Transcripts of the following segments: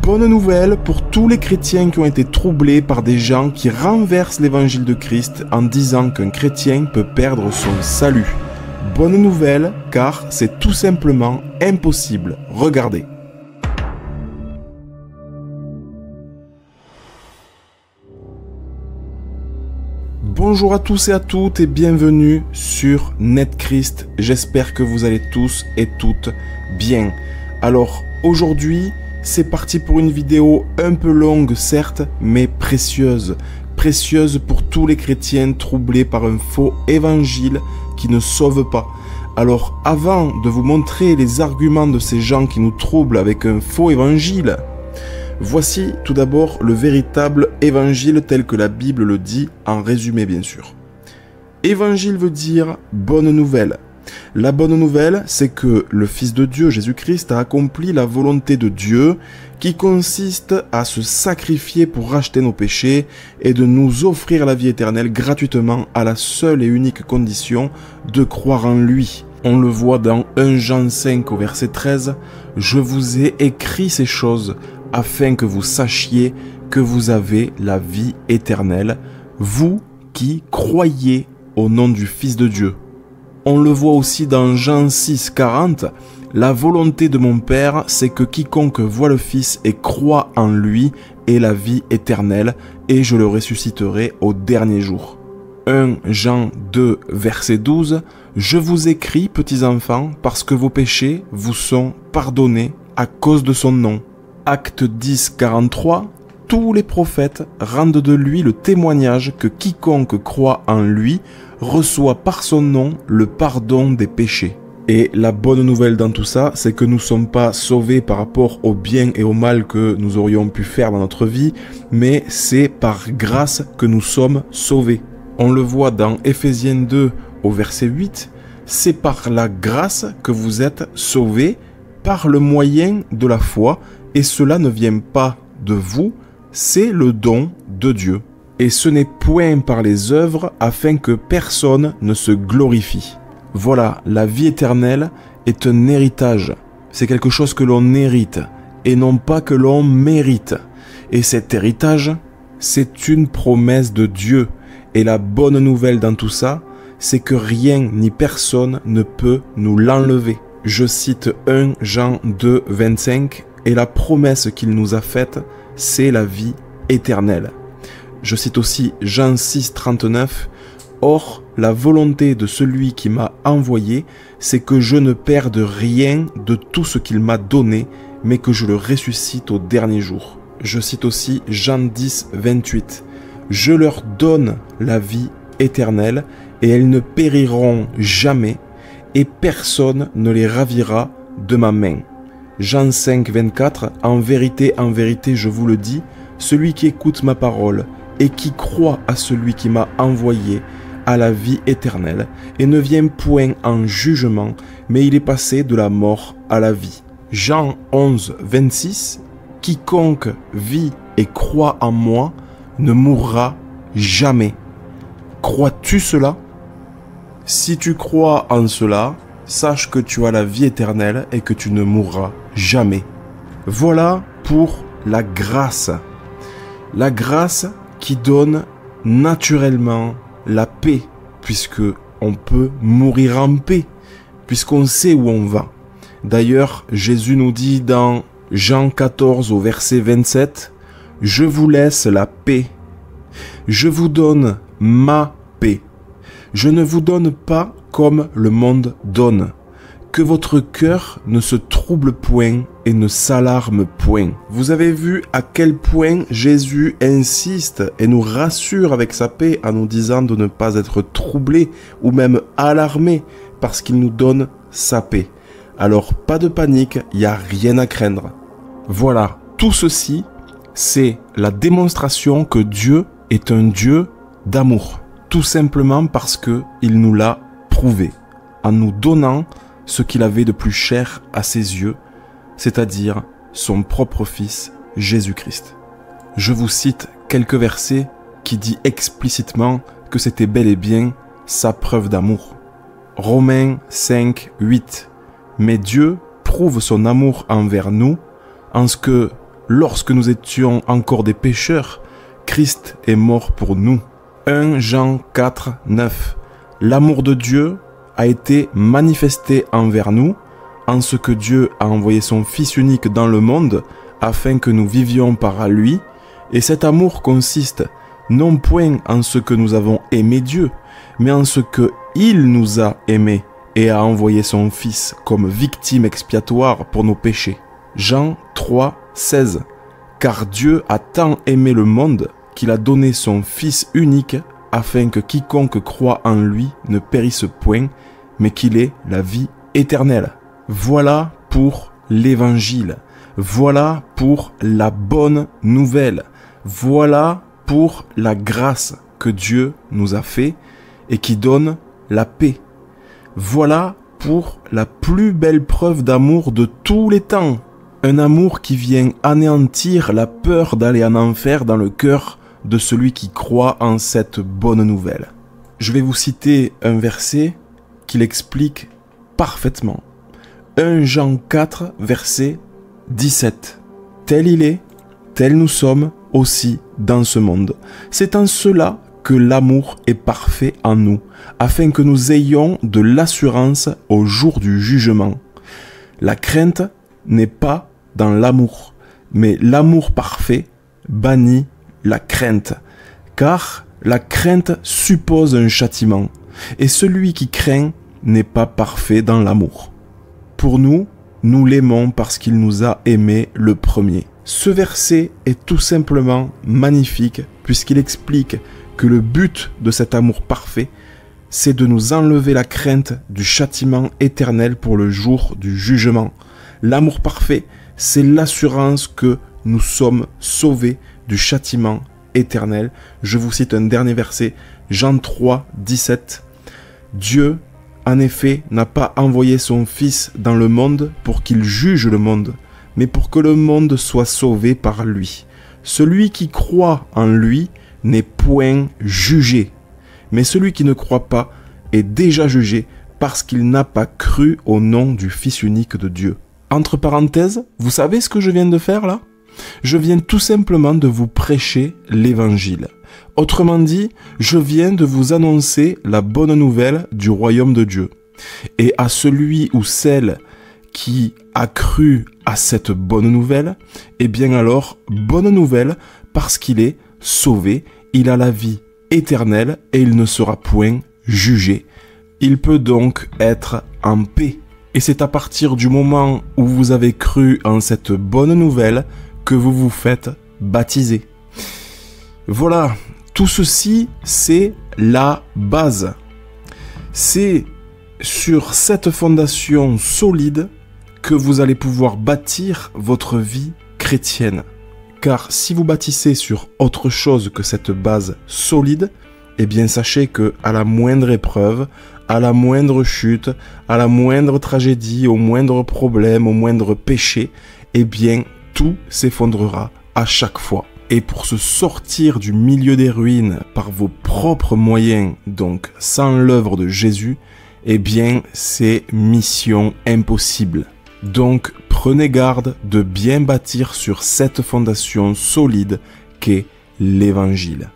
Bonne nouvelle pour tous les chrétiens qui ont été troublés par des gens qui renversent l'évangile de Christ en disant qu'un chrétien peut perdre son salut. Bonne nouvelle, car c'est tout simplement impossible. Regardez. Bonjour à tous et à toutes et bienvenue sur NetChrist. J'espère que vous allez tous et toutes bien. Alors aujourd'hui, c'est parti pour une vidéo un peu longue certes, mais précieuse. Précieuse pour tous les chrétiens troublés par un faux évangile qui ne sauve pas. Alors avant de vous montrer les arguments de ces gens qui nous troublent avec un faux évangile, voici tout d'abord le véritable évangile tel que la Bible le dit, en résumé bien sûr. Évangile veut dire bonne nouvelle. La bonne nouvelle, c'est que le Fils de Dieu, Jésus-Christ, a accompli la volonté de Dieu qui consiste à se sacrifier pour racheter nos péchés et de nous offrir la vie éternelle gratuitement à la seule et unique condition de croire en lui. On le voit dans 1 Jean 5 au verset 13, « Je vous ai écrit ces choses afin que vous sachiez que vous avez la vie éternelle, vous qui croyez au nom du Fils de Dieu. » On le voit aussi dans Jean 6, 40, « La volonté de mon Père, c'est que quiconque voit le Fils et croit en lui ait la vie éternelle, et je le ressusciterai au dernier jour. » 1 Jean 2, verset 12, « Je vous écris, petits enfants, parce que vos péchés vous sont pardonnés à cause de son nom. » Acte 10, 43, « Tous les prophètes rendent de lui le témoignage que quiconque croit en lui reçoit par son nom le pardon des péchés. » Et la bonne nouvelle dans tout ça, c'est que nous ne sommes pas sauvés par rapport au bien et au mal que nous aurions pu faire dans notre vie, mais c'est par grâce que nous sommes sauvés. On le voit dans Ephésiens 2 au verset 8, « C'est par la grâce que vous êtes sauvés par le moyen de la foi, et cela ne vient pas de vous, c'est le don de Dieu. Et ce n'est point par les œuvres afin que personne ne se glorifie. » Voilà, la vie éternelle est un héritage. C'est quelque chose que l'on hérite et non pas que l'on mérite. Et cet héritage, c'est une promesse de Dieu. Et la bonne nouvelle dans tout ça, c'est que rien ni personne ne peut nous l'enlever. Je cite 1 Jean 2, 25, « Et la promesse qu'il nous a faite, c'est la vie éternelle. » Je cite aussi Jean 6, 39, « Or, la volonté de celui qui m'a envoyé, c'est que je ne perde rien de tout ce qu'il m'a donné, mais que je le ressuscite au dernier jour. » Je cite aussi Jean 10, 28, « Je leur donne la vie éternelle, et elles ne périront jamais, et personne ne les ravira de ma main. » Jean 5, 24, « En vérité, je vous le dis, celui qui écoute ma parole et qui croit à celui qui m'a envoyé à la vie éternelle, et ne vient point en jugement, mais il est passé de la mort à la vie. » Jean 11, 26, « Quiconque vit et croit en moi ne mourra jamais. » Crois-tu cela? Si tu crois en cela, sache que tu as la vie éternelle et que tu ne mourras jamais. Voilà pour la grâce. La grâce qui donne naturellement la paix, puisque on peut mourir en paix, puisqu'on sait où on va. D'ailleurs, Jésus nous dit dans Jean 14 au verset 27, « Je vous laisse la paix. Je vous donne ma paix. Je ne vous donne pas comme le monde donne. Que votre cœur ne se trouble point et ne s'alarme point. » Vous avez vu à quel point Jésus insiste et nous rassure avec sa paix en nous disant de ne pas être troublé ou même alarmé parce qu'il nous donne sa paix. Alors pas de panique, il n'y a rien à craindre. Voilà, tout ceci, c'est la démonstration que Dieu est un Dieu d'amour. Tout simplement parce qu'il nous l'a prouvé, en nous donnant ce qu'il avait de plus cher à ses yeux, c'est-à-dire son propre Fils, Jésus-Christ. Je vous cite quelques versets qui disent explicitement que c'était bel et bien sa preuve d'amour. Romains 5, 8. « Mais Dieu prouve son amour envers nous, en ce que, lorsque nous étions encore des pécheurs, Christ est mort pour nous. 1 Jean 4, 9. L'amour de Dieu a été manifesté envers nous, en ce que Dieu a envoyé son Fils unique dans le monde, afin que nous vivions par lui, et cet amour consiste non point en ce que nous avons aimé Dieu, mais en ce que il nous a aimés et a envoyé son Fils comme victime expiatoire pour nos péchés. Jean 3, 16. Car Dieu a tant aimé le monde qu'il a donné son Fils unique afin que quiconque croit en lui ne périsse point, mais qu'il ait la vie éternelle. Voilà pour l'Évangile. Voilà pour la bonne nouvelle. Voilà pour la grâce que Dieu nous a fait et qui donne la paix. Voilà pour la plus belle preuve d'amour de tous les temps. Un amour qui vient anéantir la peur d'aller en enfer dans le cœur de celui qui croit en cette bonne nouvelle. Je vais vous citer un verset qui l'explique parfaitement. 1 Jean 4, verset 17. Tel il est, tel nous sommes aussi dans ce monde. C'est en cela que l'amour est parfait en nous, afin que nous ayons de l'assurance au jour du jugement. La crainte n'est pas dans l'amour, mais l'amour parfait bannit la crainte, car la crainte suppose un châtiment, et celui qui craint n'est pas parfait dans l'amour. Pour nous, nous l'aimons parce qu'il nous a aimés le premier. Ce verset est tout simplement magnifique puisqu'il explique que le but de cet amour parfait, c'est de nous enlever la crainte du châtiment éternel pour le jour du jugement. L'amour parfait, c'est l'assurance que nous sommes sauvés du châtiment éternel. Je vous cite un dernier verset, Jean 3, 17. Dieu, en effet, n'a pas envoyé son Fils dans le monde pour qu'il juge le monde, mais pour que le monde soit sauvé par lui. Celui qui croit en lui n'est point jugé, mais celui qui ne croit pas est déjà jugé parce qu'il n'a pas cru au nom du Fils unique de Dieu. Entre parenthèses, vous savez ce que je viens de faire là ? Je viens tout simplement de vous prêcher l'Évangile. Autrement dit, je viens de vous annoncer la bonne nouvelle du royaume de Dieu. Et à celui ou celle qui a cru à cette bonne nouvelle, eh bien alors, bonne nouvelle parce qu'il est sauvé, il a la vie éternelle et il ne sera point jugé. Il peut donc être en paix. Et c'est à partir du moment où vous avez cru en cette bonne nouvelle que vous vous faites baptiser. Voilà, tout ceci, c'est la base. C'est sur cette fondation solide que vous allez pouvoir bâtir votre vie chrétienne. Car si vous bâtissez sur autre chose que cette base solide, eh bien sachez que à la moindre épreuve, à la moindre chute, à la moindre tragédie, au moindre problème, au moindre péché, eh bien tout s'effondrera à chaque fois. Et pour se sortir du milieu des ruines par vos propres moyens, donc sans l'œuvre de Jésus, eh bien c'est mission impossible. Donc prenez garde de bien bâtir sur cette fondation solide qu'est l'Évangile.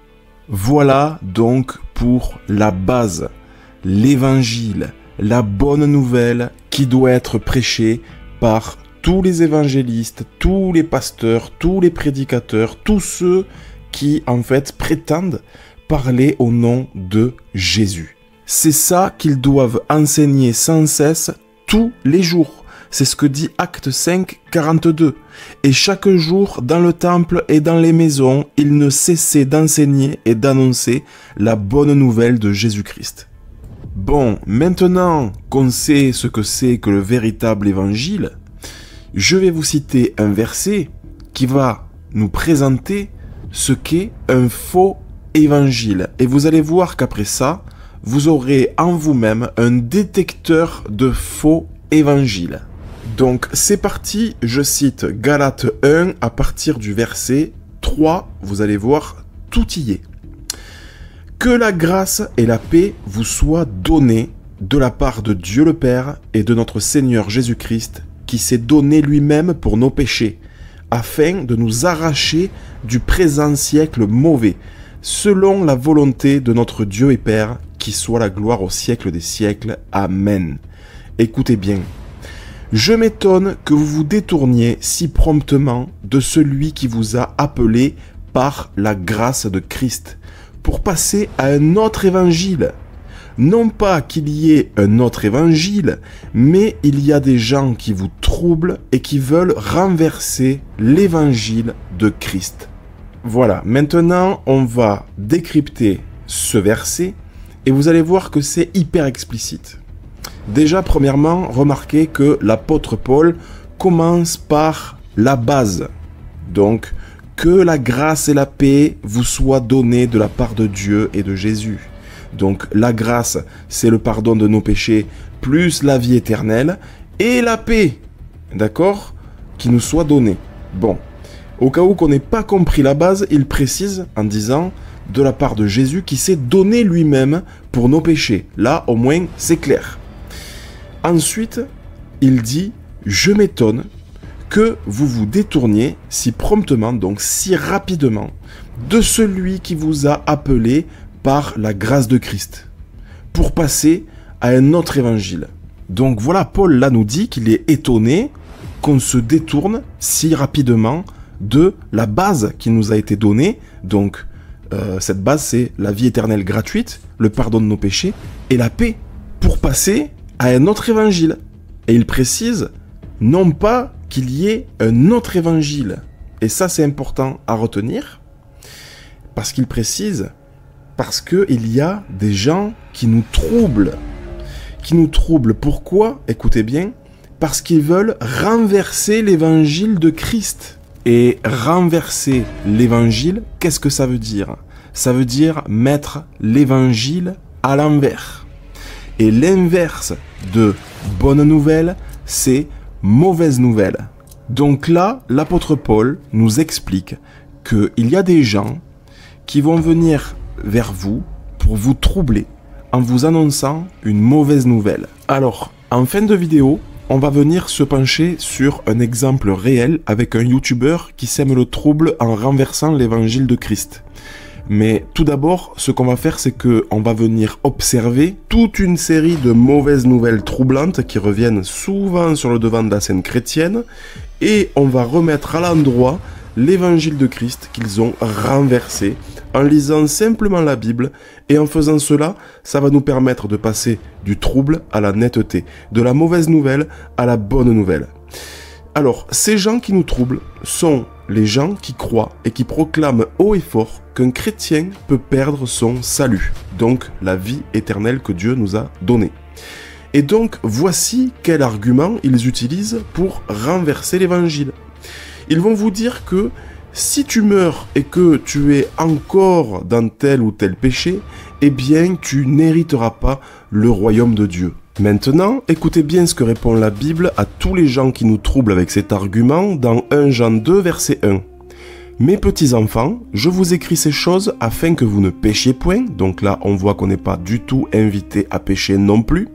Voilà donc pour la base, l'Évangile, la bonne nouvelle qui doit être prêchée par tous les évangélistes, tous les pasteurs, tous les prédicateurs, tous ceux qui en fait prétendent parler au nom de Jésus. C'est ça qu'ils doivent enseigner sans cesse tous les jours. C'est ce que dit Actes 5, 42. Et chaque jour, dans le temple et dans les maisons, ils ne cessaient d'enseigner et d'annoncer la bonne nouvelle de Jésus-Christ. Bon, maintenant qu'on sait ce que c'est que le véritable évangile, je vais vous citer un verset qui va nous présenter ce qu'est un faux évangile. Et vous allez voir qu'après ça, vous aurez en vous-même un détecteur de faux évangile. Donc c'est parti, je cite Galates 1 à partir du verset 3, vous allez voir, tout y est. Que la grâce et la paix vous soient données de la part de Dieu le Père et de notre Seigneur Jésus-Christ, qui s'est donné lui-même pour nos péchés, afin de nous arracher du présent siècle mauvais, selon la volonté de notre Dieu et Père, qui soit la gloire au siècle des siècles. Amen. Écoutez bien. Je m'étonne que vous vous détourniez si promptement de celui qui vous a appelé par la grâce de Christ, pour passer à un autre évangile. Non pas qu'il y ait un autre évangile, mais il y a des gens qui vous troublent et qui veulent renverser l'évangile de Christ. Voilà, maintenant on va décrypter ce verset et vous allez voir que c'est hyper explicite. Déjà, premièrement, remarquez que l'apôtre Paul commence par la base. Donc, que la grâce et la paix vous soient données de la part de Dieu et de Jésus. Donc, la grâce, c'est le pardon de nos péchés, plus la vie éternelle, et la paix, d'accord, qui nous soit donnée. Bon, au cas où qu'on n'ait pas compris la base, il précise en disant de la part de Jésus qui s'est donné lui-même pour nos péchés. Là, au moins, c'est clair. Ensuite, il dit « Je m'étonne que vous vous détourniez si promptement, donc si rapidement, de celui qui vous a appelé par la grâce de Christ, pour passer à un autre évangile. » Donc voilà, Paul là nous dit qu'il est étonné qu'on se détourne si rapidement de la base qui nous a été donnée. Donc cette base, c'est la vie éternelle gratuite, le pardon de nos péchés et la paix, pour passer à un autre évangile. Et il précise, non pas qu'il y ait un autre évangile. Et ça, c'est important à retenir, parce qu'il précise, parce qu'il y a des gens qui nous troublent. Qui nous troublent. Pourquoi? Écoutez bien, parce qu'ils veulent renverser l'évangile de Christ. Et renverser l'évangile, qu'est-ce que ça veut dire? Ça veut dire mettre l'évangile à l'envers. Et l'inverse de bonne nouvelle, c'est mauvaise nouvelle. Donc là, l'apôtre Paul nous explique qu'il y a des gens qui vont venir vers vous pour vous troubler en vous annonçant une mauvaise nouvelle. Alors, en fin de vidéo, on va venir se pencher sur un exemple réel avec un youtubeur qui sème le trouble en renversant l'évangile de Christ. Mais tout d'abord, ce qu'on va faire, c'est qu'on va venir observer toute une série de mauvaises nouvelles troublantes qui reviennent souvent sur le devant de la scène chrétienne, et on va remettre à l'endroit l'évangile de Christ qu'ils ont renversé en lisant simplement la Bible, et en faisant cela, ça va nous permettre de passer du trouble à la netteté, de la mauvaise nouvelle à la bonne nouvelle. Alors, ces gens qui nous troublent sont les gens qui croient et qui proclament haut et fort qu'un chrétien peut perdre son salut, donc la vie éternelle que Dieu nous a donnée. Et donc, voici quel argument ils utilisent pour renverser l'évangile. Ils vont vous dire que si tu meurs et que tu es encore dans tel ou tel péché, eh bien, tu n'hériteras pas le royaume de Dieu. Maintenant, écoutez bien ce que répond la Bible à tous les gens qui nous troublent avec cet argument dans 1 Jean 2, verset 1. « Mes petits enfants, je vous écris ces choses afin que vous ne péchiez point. » Donc là, on voit qu'on n'est pas du tout invité à pécher non plus.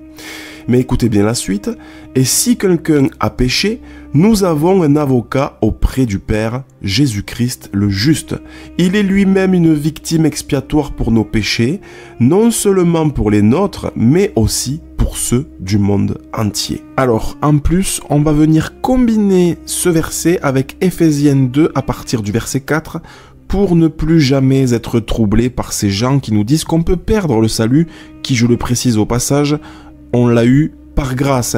Mais écoutez bien la suite. « Et si quelqu'un a péché, nous avons un avocat auprès du Père, Jésus-Christ le juste. Il est lui-même une victime expiatoire pour nos péchés, non seulement pour les nôtres, mais aussi pour ceux du monde entier. » Alors, en plus, on va venir combiner ce verset avec Ephésiens 2 à partir du verset 4 pour ne plus jamais être troublé par ces gens qui nous disent qu'on peut perdre le salut, qui, je le précise au passage, on l'a eu par grâce.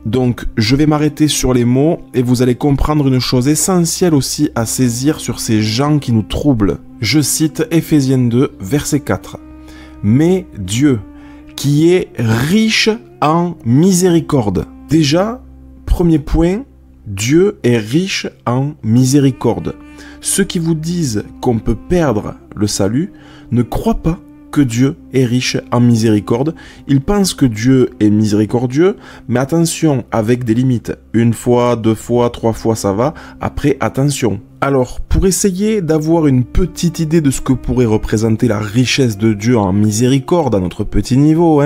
Donc, je vais m'arrêter sur les mots et vous allez comprendre une chose essentielle aussi à saisir sur ces gens qui nous troublent. Je cite Ephésiens 2, verset 4. « Mais Dieu, qui est riche en miséricorde. » Déjà, premier point, Dieu est riche en miséricorde. Ceux qui vous disent qu'on peut perdre le salut ne croient pas que Dieu est riche en miséricorde. Ils pensent que Dieu est miséricordieux, mais attention, avec des limites. 1 fois, 2 fois, 3 fois, ça va. Après, attention. Alors, pour essayer d'avoir une petite idée de ce que pourrait représenter la richesse de Dieu en miséricorde à notre petit niveau,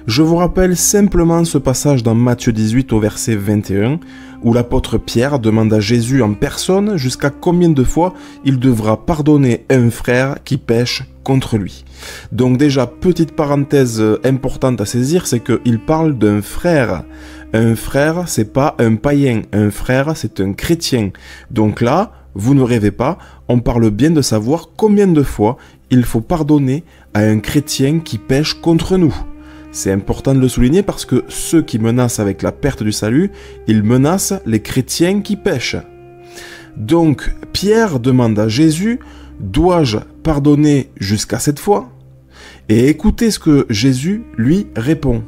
je vous rappelle simplement ce passage dans Matthieu 18 au verset 21, où l'apôtre Pierre demande à Jésus en personne jusqu'à combien de fois il devra pardonner un frère qui pêche contre lui. Donc déjà, petite parenthèse importante à saisir, c'est qu'il parle d'un frère. Un frère, c'est pas un païen. Un frère, c'est un chrétien. Donc là, vous ne rêvez pas, on parle bien de savoir combien de fois il faut pardonner à un chrétien qui pêche contre nous. C'est important de le souligner parce que ceux qui menacent avec la perte du salut, ils menacent les chrétiens qui pêchent. Donc, Pierre demande à Jésus, dois-je pardonner jusqu'à 7 fois? Et écoutez ce que Jésus lui répond.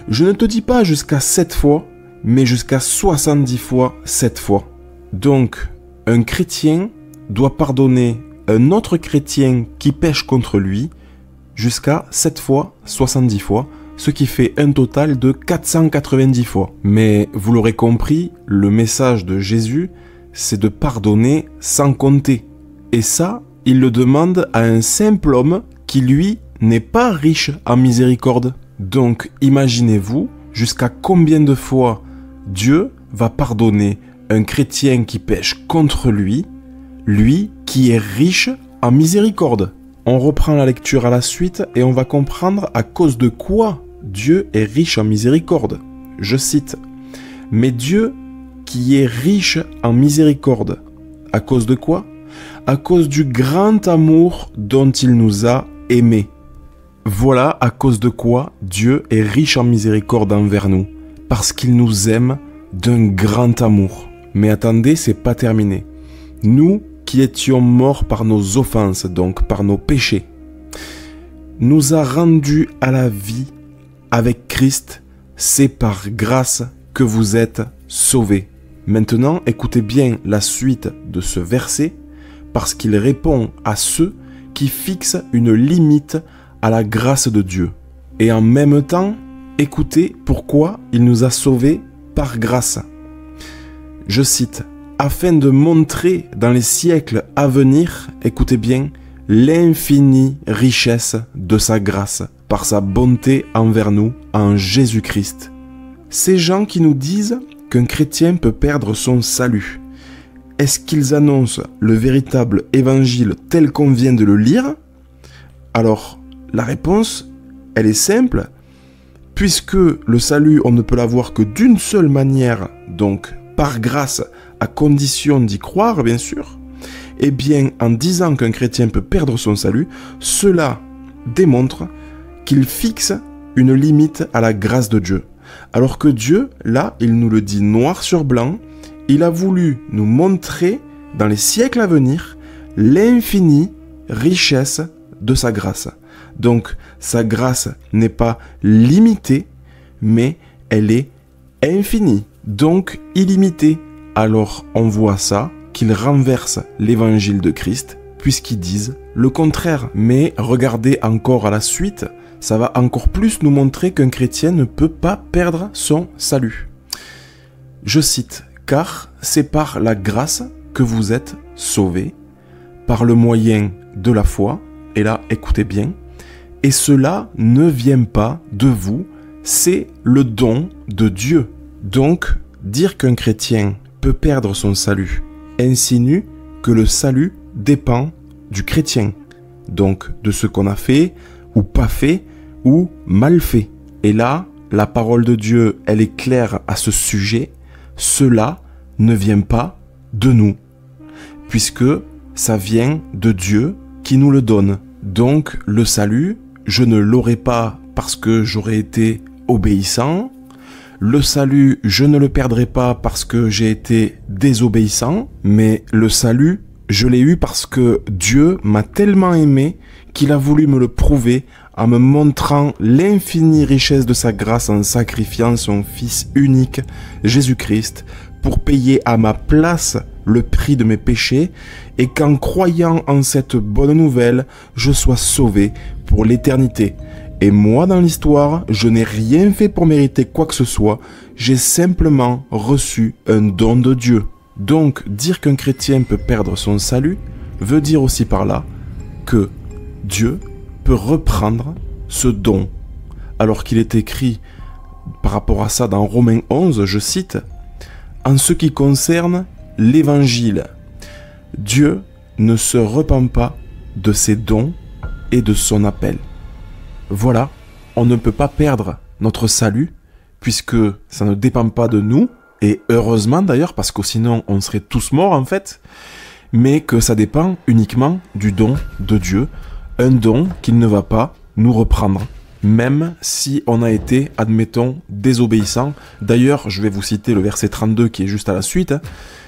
Je ne te dis pas jusqu'à 7 fois, mais jusqu'à 70 fois 7 fois. Donc, un chrétien doit pardonner un autre chrétien qui pêche contre lui jusqu'à 7 fois 70 fois, ce qui fait un total de 490 fois. Mais vous l'aurez compris, le message de Jésus, c'est de pardonner sans compter. Et ça, il le demande à un simple homme qui, lui, n'est pas riche en miséricorde. Donc, imaginez-vous jusqu'à combien de fois Dieu va pardonner un chrétien qui pêche contre lui, lui qui est riche en miséricorde. On reprend la lecture à la suite et on va comprendre à cause de quoi Dieu est riche en miséricorde. Je cite, « Mais Dieu qui est riche en miséricorde, à cause de quoi? À cause du grand amour dont il nous a aimés. » Voilà à cause de quoi Dieu est riche en miséricorde envers nous, parce qu'il nous aime d'un grand amour. Mais attendez, c'est pas terminé. Nous qui étions morts par nos offenses, donc par nos péchés, nous a rendus à la vie avec Christ, c'est par grâce que vous êtes sauvés. Maintenant, écoutez bien la suite de ce verset, parce qu'il répond à ceux qui fixent une limite à la grâce de Dieu. Et en même temps, écoutez pourquoi il nous a sauvés par grâce. Je cite, « Afin de montrer dans les siècles à venir, écoutez bien, l'infinie richesse de sa grâce, par sa bonté envers nous en Jésus-Christ. » Ces gens qui nous disent qu'un chrétien peut perdre son salut, est-ce qu'ils annoncent le véritable évangile tel qu'on vient de le lire? Alors, la réponse, elle est simple, puisque le salut, on ne peut l'avoir que d'une seule manière, donc par grâce, à condition d'y croire, bien sûr, eh bien, en disant qu'un chrétien peut perdre son salut, cela démontre qu'il fixe une limite à la grâce de Dieu. Alors que Dieu, là, il nous le dit noir sur blanc, il a voulu nous montrer, dans les siècles à venir, l'infinie richesse de sa grâce. Donc, sa grâce n'est pas limitée, mais elle est infinie, donc illimitée. Alors, on voit ça, qu'ils renversent l'évangile de Christ, puisqu'ils disent le contraire. Mais regardez encore à la suite, ça va encore plus nous montrer qu'un chrétien ne peut pas perdre son salut. Je cite, « Car c'est par la grâce que vous êtes sauvés, par le moyen de la foi. » Et là, écoutez bien. « Et cela ne vient pas de vous, c'est le don de Dieu. » Donc, dire qu'un chrétien peut perdre son salut insinue que le salut dépend du chrétien. Donc, de ce qu'on a fait, ou pas fait, ou mal fait. Et là, la parole de Dieu, elle est claire à ce sujet. Cela ne vient pas de nous, puisque ça vient de Dieu qui nous le donne. Donc, le salut, je ne l'aurai pas parce que j'aurais été obéissant. Le salut, je ne le perdrai pas parce que j'ai été désobéissant. Mais le salut, je l'ai eu parce que Dieu m'a tellement aimé qu'il a voulu me le prouver en me montrant l'infinie richesse de sa grâce en sacrifiant son Fils unique, Jésus-Christ, pour payer à ma place le prix de mes péchés, et qu'en croyant en cette bonne nouvelle, je sois sauvé pour l'éternité. Et moi, dans l'histoire, je n'ai rien fait pour mériter quoi que ce soit, j'ai simplement reçu un don de Dieu. Donc, dire qu'un chrétien peut perdre son salut veut dire aussi par là que Dieu peut reprendre ce don. Alors qu'il est écrit par rapport à ça dans Romains 11, je cite, en ce qui concerne l'évangile, Dieu ne se repent pas de ses dons et de son appel. Voilà, on ne peut pas perdre notre salut, puisque ça ne dépend pas de nous, et heureusement d'ailleurs, parce que sinon on serait tous morts en fait, mais que ça dépend uniquement du don de Dieu, un don qu'il ne va pas nous reprendre, même si on a été, admettons, désobéissant. D'ailleurs, je vais vous citer le verset 32 qui est juste à la suite.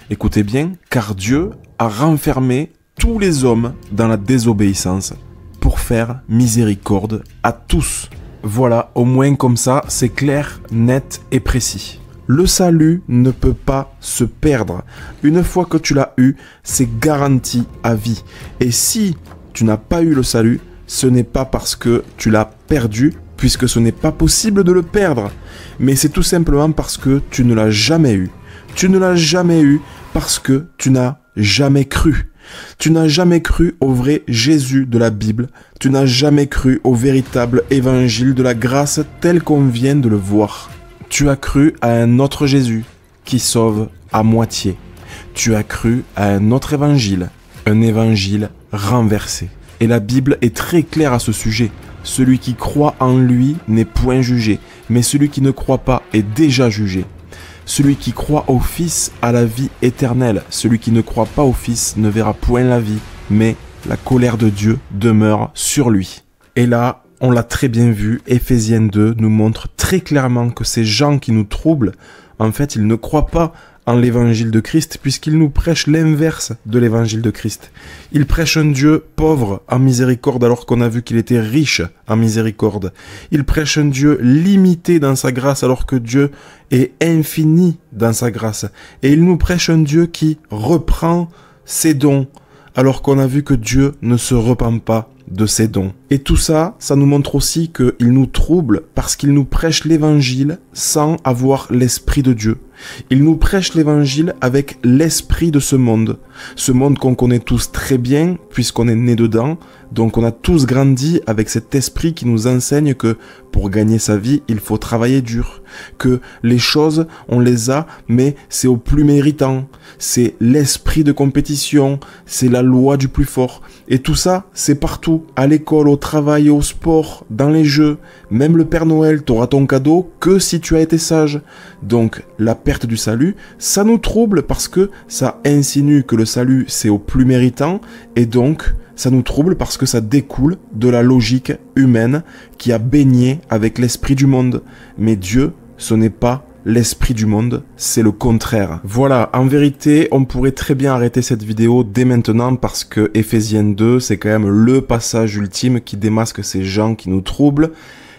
Écoutez bien, car Dieu a renfermé tous les hommes dans la désobéissance pour faire miséricorde à tous. Voilà, au moins comme ça, c'est clair, net et précis. Le salut ne peut pas se perdre. Une fois que tu l'as eu, c'est garanti à vie. Et si tu n'as pas eu le salut, ce n'est pas parce que tu l'as perdu, puisque ce n'est pas possible de le perdre. Mais c'est tout simplement parce que tu ne l'as jamais eu. Tu ne l'as jamais eu parce que tu n'as jamais cru. Tu n'as jamais cru au vrai Jésus de la Bible. Tu n'as jamais cru au véritable évangile de la grâce tel qu'on vient de le voir. Tu as cru à un autre Jésus qui sauve à moitié. Tu as cru à un autre évangile, un évangile renversé. Et la Bible est très claire à ce sujet. Celui qui croit en lui n'est point jugé, mais celui qui ne croit pas est déjà jugé. Celui qui croit au Fils a la vie éternelle. Celui qui ne croit pas au Fils ne verra point la vie, mais la colère de Dieu demeure sur lui. Et là, on l'a très bien vu, Éphésiens 2 nous montre très clairement que ces gens qui nous troublent, en fait, ils ne croient pas en l'évangile de Christ, puisqu'ils nous prêchent l'inverse de l'évangile de Christ. Ils prêchent un Dieu pauvre en miséricorde, alors qu'on a vu qu'il était riche en miséricorde. Ils prêchent un Dieu limité dans sa grâce, alors que Dieu est infini dans sa grâce. Et ils nous prêchent un Dieu qui reprend ses dons, alors qu'on a vu que Dieu ne se repent pas de ses dons. Et tout ça, ça nous montre aussi qu'il nous trouble parce qu'il nous prêche l'évangile sans avoir l'esprit de Dieu. Il nous prêche l'évangile avec l'esprit de ce monde qu'on connaît tous très bien puisqu'on est né dedans. Donc on a tous grandi avec cet esprit qui nous enseigne que pour gagner sa vie, il faut travailler dur. Que les choses, on les a, mais c'est au plus méritant. C'est l'esprit de compétition, c'est la loi du plus fort. Et tout ça, c'est partout, à l'école, au travail, au sport, dans les jeux. Même le Père Noël t'aura ton cadeau que si tu as été sage. Donc la perte du salut, ça nous trouble parce que ça insinue que le salut c'est au plus méritant et donc ça nous trouble parce que ça découle de la logique humaine qui a baigné avec l'esprit du monde. Mais Dieu, ce n'est pas l'esprit du monde, c'est le contraire. Voilà, en vérité, on pourrait très bien arrêter cette vidéo dès maintenant parce que Éphésiens 2, c'est quand même le passage ultime qui démasque ces gens qui nous troublent.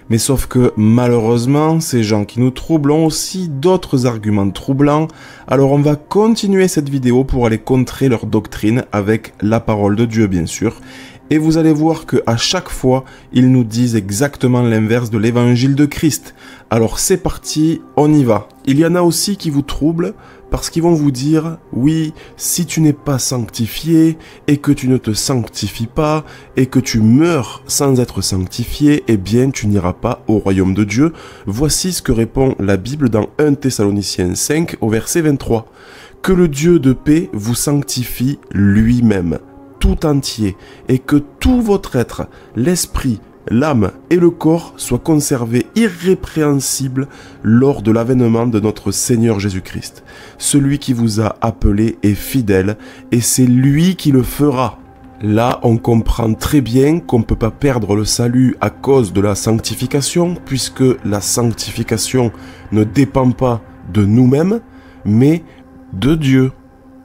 Mais sauf que malheureusement, ces gens qui nous troublent ont aussi d'autres arguments troublants. Alors on va continuer cette vidéo pour aller contrer leur doctrine avec la parole de Dieu bien sûr. Et vous allez voir que à chaque fois, ils nous disent exactement l'inverse de l'évangile de Christ. Alors c'est parti, on y va. Il y en a aussi qui vous troublent parce qu'ils vont vous dire « Oui, si tu n'es pas sanctifié et que tu ne te sanctifies pas et que tu meurs sans être sanctifié, eh bien tu n'iras pas au royaume de Dieu. » Voici ce que répond la Bible dans 1 Thessaloniciens 5 au verset 23. « Que le Dieu de paix vous sanctifie lui-même, tout entier, et que tout votre être, l'esprit, l'âme et le corps soient conservés irrépréhensibles lors de l'avènement de notre Seigneur Jésus-Christ. Celui qui vous a appelé est fidèle, et c'est lui qui le fera. » Là, on comprend très bien qu'on ne peut pas perdre le salut à cause de la sanctification, puisque la sanctification ne dépend pas de nous-mêmes, mais de Dieu,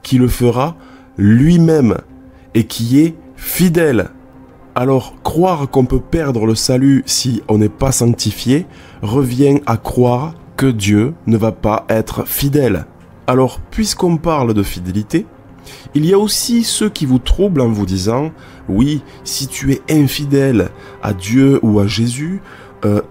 qui le fera lui-même, et qui est fidèle. Alors, croire qu'on peut perdre le salut si on n'est pas sanctifié revient à croire que Dieu ne va pas être fidèle. Alors, puisqu'on parle de fidélité, il y a aussi ceux qui vous troublent en vous disant « Oui, si tu es infidèle à Dieu ou à Jésus,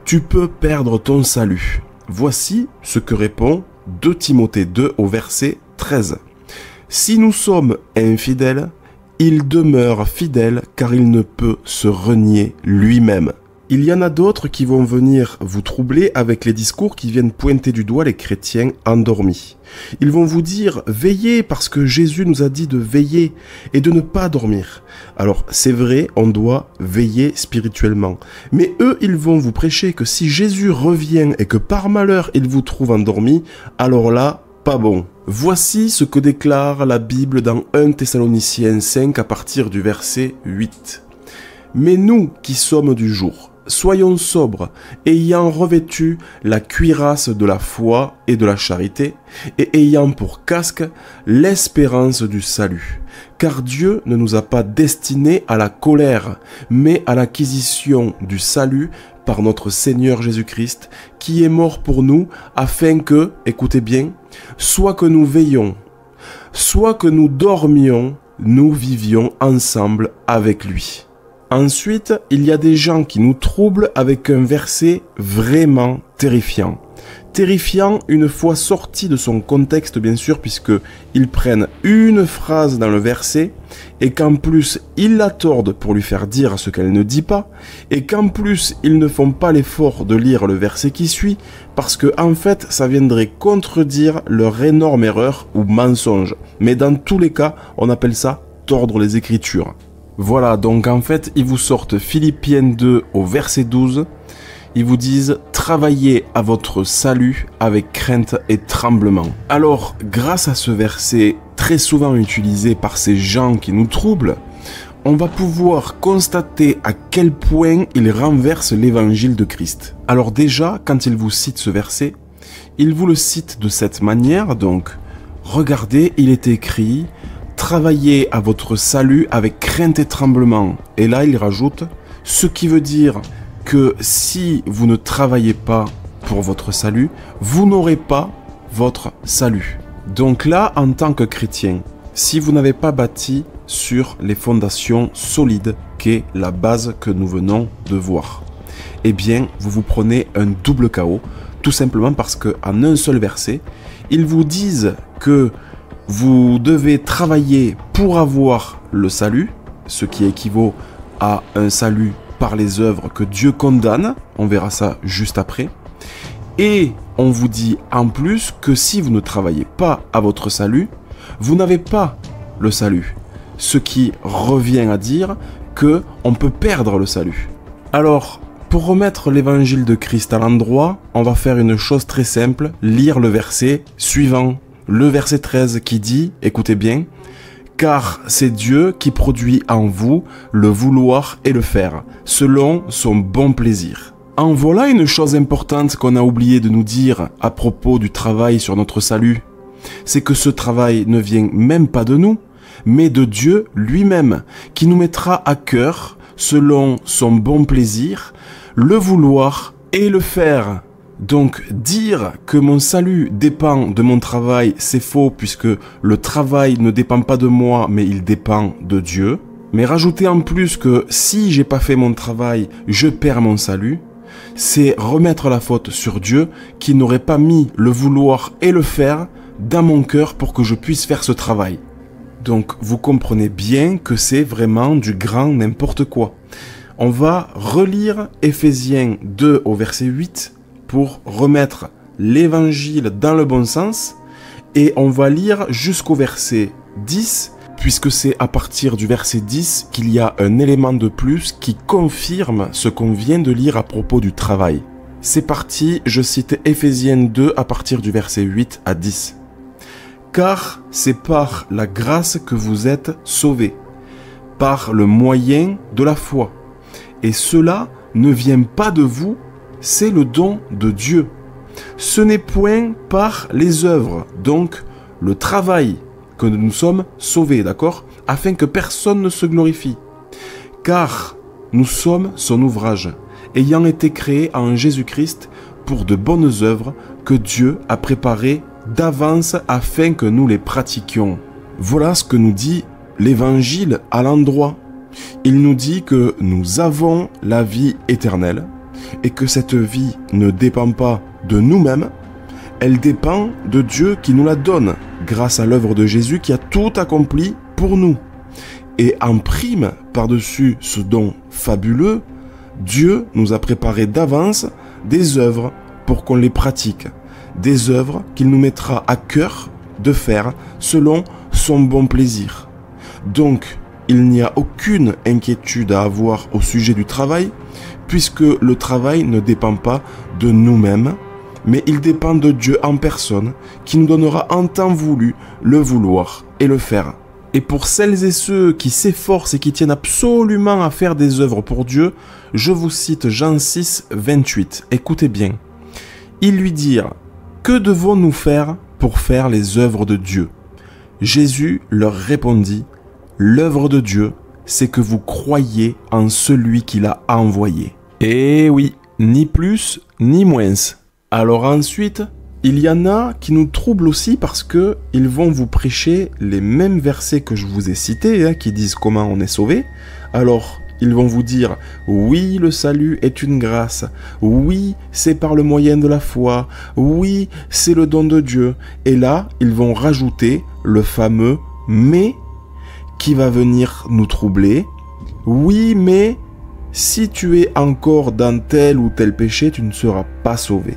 tu peux perdre ton salut. » Voici ce que répond 2 Timothée 2 au verset 13. « Si nous sommes infidèles, il demeure fidèle car il ne peut se renier lui-même. Il y en a d'autres qui vont venir vous troubler avec les discours qui viennent pointer du doigt les chrétiens endormis. Ils vont vous dire « Veillez parce que Jésus nous a dit de veiller et de ne pas dormir ». Alors c'est vrai, on doit veiller spirituellement. Mais eux, ils vont vous prêcher que si Jésus revient et que par malheur il vous trouve endormi, alors là, pas bon. Voici ce que déclare la Bible dans 1 Thessaloniciens 5 à partir du verset 8. « Mais nous qui sommes du jour, soyons sobres, ayant revêtu la cuirasse de la foi et de la charité, et ayant pour casque l'espérance du salut. Car Dieu ne nous a pas destinés à la colère, mais à l'acquisition du salut par notre Seigneur Jésus-Christ, qui est mort pour nous, afin que, écoutez bien, soit que nous veillions, soit que nous dormions, nous vivions ensemble avec lui. » Ensuite, il y a des gens qui nous troublent avec un verset vraiment terrifiant. Terrifiant une fois sorti de son contexte, bien sûr, puisqu'ils prennent une phrase dans le verset et qu'en plus ils la tordent pour lui faire dire ce qu'elle ne dit pas et qu'en plus ils ne font pas l'effort de lire le verset qui suit parce que en fait ça viendrait contredire leur énorme erreur ou mensonge. Mais dans tous les cas, on appelle ça tordre les Écritures. Voilà, donc en fait, ils vous sortent Philippiens 2 au verset 12. Ils vous disent « Travaillez à votre salut avec crainte et tremblement ». Alors, grâce à ce verset très souvent utilisé par ces gens qui nous troublent, on va pouvoir constater à quel point il renverse l'évangile de Christ. Alors déjà, quand il vous cite ce verset, il vous le cite de cette manière, donc « Regardez, il est écrit « Travaillez à votre salut avec crainte et tremblement ». Et là, il rajoute « Ce qui veut dire que si vous ne travaillez pas pour votre salut, vous n'aurez pas votre salut. » Donc là, en tant que chrétien, si vous n'avez pas bâti sur les fondations solides qu'est la base que nous venons de voir, eh bien, vous vous prenez un double chaos, tout simplement parce qu'en un seul verset, ils vous disent que vous devez travailler pour avoir le salut, ce qui équivaut à un salut par les œuvres que Dieu condamne, on verra ça juste après. Et on vous dit en plus que si vous ne travaillez pas à votre salut, vous n'avez pas le salut. Ce qui revient à dire que on peut perdre le salut. Alors, pour remettre l'évangile de Christ à l'endroit, on va faire une chose très simple, lire le verset suivant. Le verset 13 qui dit, écoutez bien, « Car c'est Dieu qui produit en vous le vouloir et le faire, selon son bon plaisir. » En voilà une chose importante qu'on a oublié de nous dire à propos du travail sur notre salut. C'est que ce travail ne vient même pas de nous, mais de Dieu lui-même, qui nous mettra à cœur, selon son bon plaisir, le vouloir et le faire. Donc dire que mon salut dépend de mon travail, c'est faux puisque le travail ne dépend pas de moi mais il dépend de Dieu. Mais rajouter en plus que si j'ai pas fait mon travail, je perds mon salut, c'est remettre la faute sur Dieu qui n'aurait pas mis le vouloir et le faire dans mon cœur pour que je puisse faire ce travail. Donc vous comprenez bien que c'est vraiment du grand n'importe quoi. On va relire Éphésiens 2 au verset 8 pour remettre l'évangile dans le bon sens et on va lire jusqu'au verset 10 puisque c'est à partir du verset 10 qu'il y a un élément de plus qui confirme ce qu'on vient de lire à propos du travail. C'est parti, je cite Éphésiens 2 à partir du verset 8 à 10. « Car c'est par la grâce que vous êtes sauvés, par le moyen de la foi. Et cela ne vient pas de vous, c'est le don de Dieu. Ce n'est point par les œuvres, donc le travail, que nous sommes sauvés, d'accord? Afin que personne ne se glorifie. Car nous sommes son ouvrage, ayant été créés en Jésus-Christ pour de bonnes œuvres que Dieu a préparées d'avance afin que nous les pratiquions. » Voilà ce que nous dit l'Évangile à l'endroit. Il nous dit que nous avons la vie éternelle et que cette vie ne dépend pas de nous-mêmes, elle dépend de Dieu qui nous la donne grâce à l'œuvre de Jésus qui a tout accompli pour nous. Et en prime, par-dessus ce don fabuleux, Dieu nous a préparé d'avance des œuvres pour qu'on les pratique, des œuvres qu'il nous mettra à cœur de faire selon son bon plaisir. Donc, il n'y a aucune inquiétude à avoir au sujet du travail, puisque le travail ne dépend pas de nous-mêmes, mais il dépend de Dieu en personne, qui nous donnera en temps voulu le vouloir et le faire. Et pour celles et ceux qui s'efforcent et qui tiennent absolument à faire des œuvres pour Dieu, je vous cite Jean 6, 28. Écoutez bien. Ils lui dirent, « Que devons-nous faire pour faire les œuvres de Dieu ?» Jésus leur répondit, « L'œuvre de Dieu, c'est que vous croyez en celui qui l'a envoyé. » Eh oui, ni plus ni moins. Alors ensuite, il y en a qui nous troublent aussi parce que ils vont vous prêcher les mêmes versets que je vous ai cités, qui disent comment on est sauvé. Alors, ils vont vous dire, oui, le salut est une grâce. Oui, c'est par le moyen de la foi. Oui, c'est le don de Dieu. Et là, ils vont rajouter le fameux « mais » qui va venir nous troubler. Oui, mais si tu es encore dans tel ou tel péché, tu ne seras pas sauvé.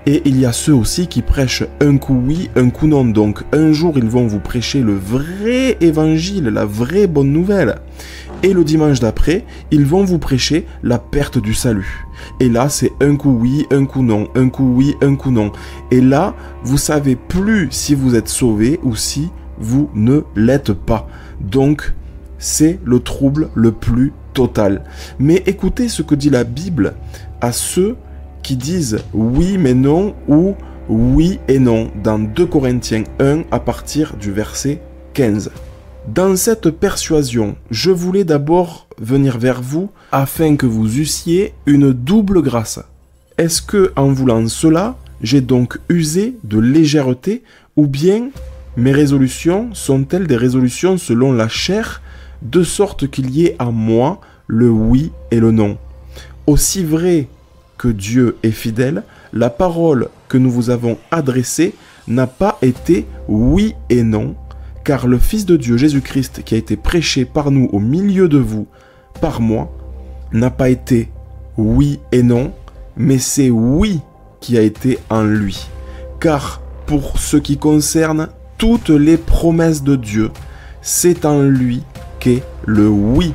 Et il y a ceux aussi qui prêchent un coup oui, un coup non. Donc un jour, ils vont vous prêcher le vrai évangile, la vraie bonne nouvelle. Et le dimanche d'après, ils vont vous prêcher la perte du salut. Et là, c'est un coup oui, un coup non, un coup oui, un coup non. Et là, vous savez plus si vous êtes sauvé ou si vous ne l'êtes pas. Donc, c'est le trouble le plus total. Mais écoutez ce que dit la Bible à ceux qui disent oui mais non ou oui et non dans 2 Corinthiens 1 à partir du verset 15. Dans cette persuasion, je voulais d'abord venir vers vous afin que vous eussiez une double grâce. Est-ce que, en voulant cela, j'ai donc usé de légèreté ou bien mes résolutions sont-elles des résolutions selon la chair, de sorte qu'il y ait en moi le oui et le non? Aussi vrai que Dieu est fidèle, la parole que nous vous avons adressée n'a pas été oui et non, car le Fils de Dieu Jésus-Christ qui a été prêché par nous au milieu de vous, par moi, n'a pas été oui et non, mais c'est oui qui a été en lui. Car pour ce qui concerne toutes les promesses de Dieu, c'est en lui qu'est le oui.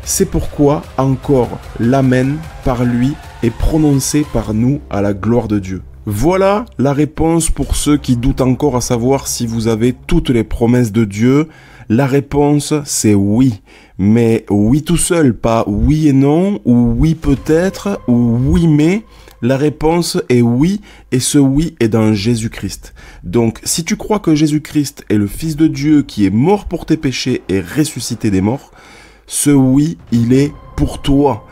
C'est pourquoi encore l'amen par lui est prononcé par nous à la gloire de Dieu. Voilà la réponse pour ceux qui doutent encore à savoir si vous avez toutes les promesses de Dieu. La réponse, c'est oui. Mais oui tout seul, pas oui et non, ou oui peut-être, ou oui mais. La réponse est oui, et ce oui est dans Jésus-Christ. Donc, si tu crois que Jésus-Christ est le Fils de Dieu qui est mort pour tes péchés et ressuscité des morts, ce oui, il est pour toi.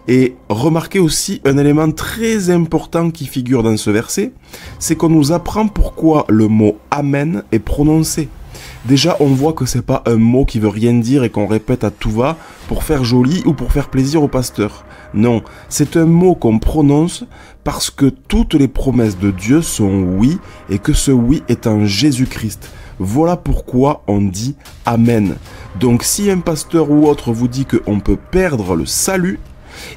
Et remarquez aussi un élément très important qui figure dans ce verset, c'est qu'on nous apprend pourquoi le mot « Amen » est prononcé. Déjà, on voit que c'est pas un mot qui veut rien dire et qu'on répète à tout va pour faire joli ou pour faire plaisir au pasteur. Non, c'est un mot qu'on prononce parce que toutes les promesses de Dieu sont oui et que ce oui est en Jésus-Christ. Voilà pourquoi on dit Amen. Donc si un pasteur ou autre vous dit qu'on peut perdre le salut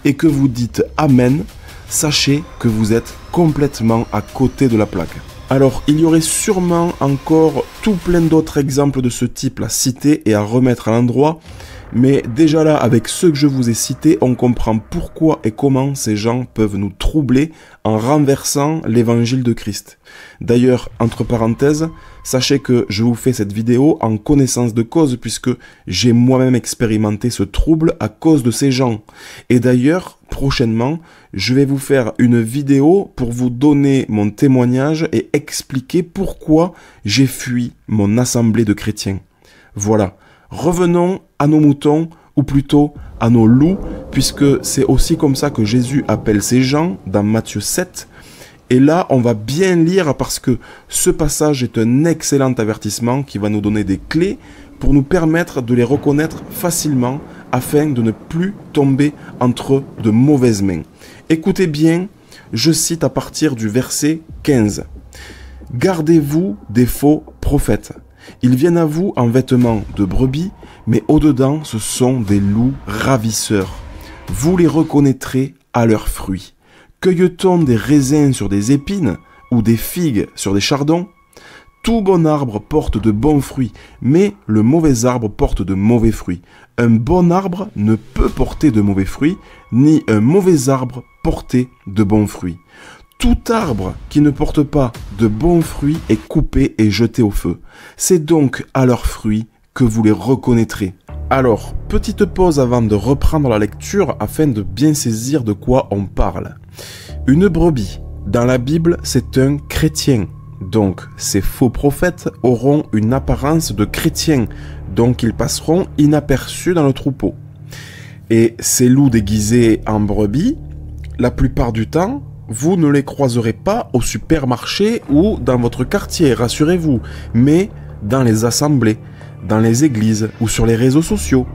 et que vous dites Amen, sachez que vous êtes complètement à côté de la plaque. Alors, il y aurait sûrement encore tout plein d'autres exemples de ce type à citer et à remettre à l'endroit, mais déjà là, avec ceux que je vous ai cités, on comprend pourquoi et comment ces gens peuvent nous troubler en renversant l'évangile de Christ. D'ailleurs, entre parenthèses, sachez que je vous fais cette vidéo en connaissance de cause puisque j'ai moi-même expérimenté ce trouble à cause de ces gens. Et d'ailleurs, prochainement, je vais vous faire une vidéo pour vous donner mon témoignage et expliquer pourquoi j'ai fui mon assemblée de chrétiens. Voilà. Revenons à nos moutons, ou plutôt à nos loups, puisque c'est aussi comme ça que Jésus appelle ces gens dans Matthieu 7. Et là, on va bien lire parce que ce passage est un excellent avertissement qui va nous donner des clés pour nous permettre de les reconnaître facilement afin de ne plus tomber entre de mauvaises mains. Écoutez bien, je cite à partir du verset 15. « Gardez-vous des faux prophètes. Ils viennent à vous en vêtements de brebis, mais au-dedans, ce sont des loups ravisseurs. vous les reconnaîtrez à leurs fruits. Cueille-t-on des raisins sur des épines ou des figues sur des chardons? Tout bon arbre porte de bons fruits, mais le mauvais arbre porte de mauvais fruits. Un bon arbre ne peut porter de mauvais fruits, ni un mauvais arbre porter de bons fruits. Tout arbre qui ne porte pas de bons fruits est coupé et jeté au feu. C'est donc à leurs fruits que vous les reconnaîtrez. Alors, petite pause avant de reprendre la lecture afin de bien saisir de quoi on parle. Une brebis, dans la Bible, c'est un chrétien. Donc, ces faux prophètes auront une apparence de chrétiens, donc ils passeront inaperçus dans le troupeau. Et ces loups déguisés en brebis, la plupart du temps, vous ne les croiserez pas au supermarché ou dans votre quartier, rassurez-vous, mais dans les assemblées, dans les églises ou sur les réseaux sociaux.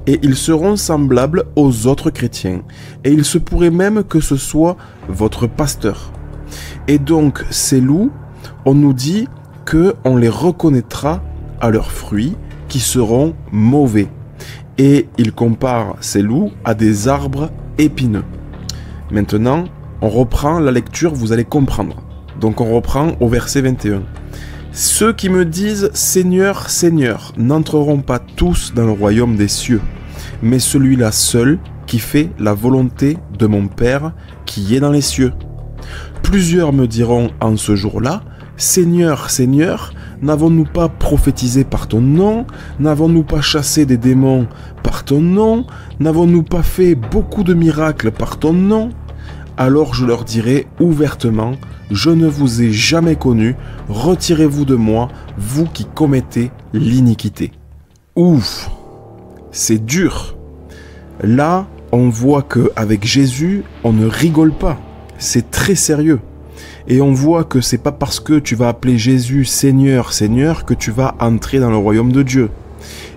Et ils seront semblables aux autres chrétiens. Et il se pourrait même que ce soit votre pasteur. Et donc, ces loups, on nous dit qu'on les reconnaîtra à leurs fruits qui seront mauvais. Et il compare ces loups à des arbres épineux. Maintenant, on reprend la lecture, vous allez comprendre. Donc on reprend au verset 21. Ceux qui me disent « Seigneur, Seigneur » n'entreront pas tous dans le royaume des cieux, mais celui-là seul qui fait la volonté de mon Père qui est dans les cieux. Plusieurs me diront en ce jour-là « Seigneur, Seigneur, n'avons-nous pas prophétisé par ton nom? N'avons-nous pas chassé des démons par ton nom? N'avons-nous pas fait beaucoup de miracles par ton nom ?» Alors je leur dirai ouvertement, je ne vous ai jamais connu, retirez-vous de moi, vous qui commettez l'iniquité. Ouf, c'est dur. Là, on voit qu'avec Jésus, on ne rigole pas, c'est très sérieux. Et on voit que c'est pas parce que tu vas appeler Jésus Seigneur, Seigneur que tu vas entrer dans le royaume de Dieu.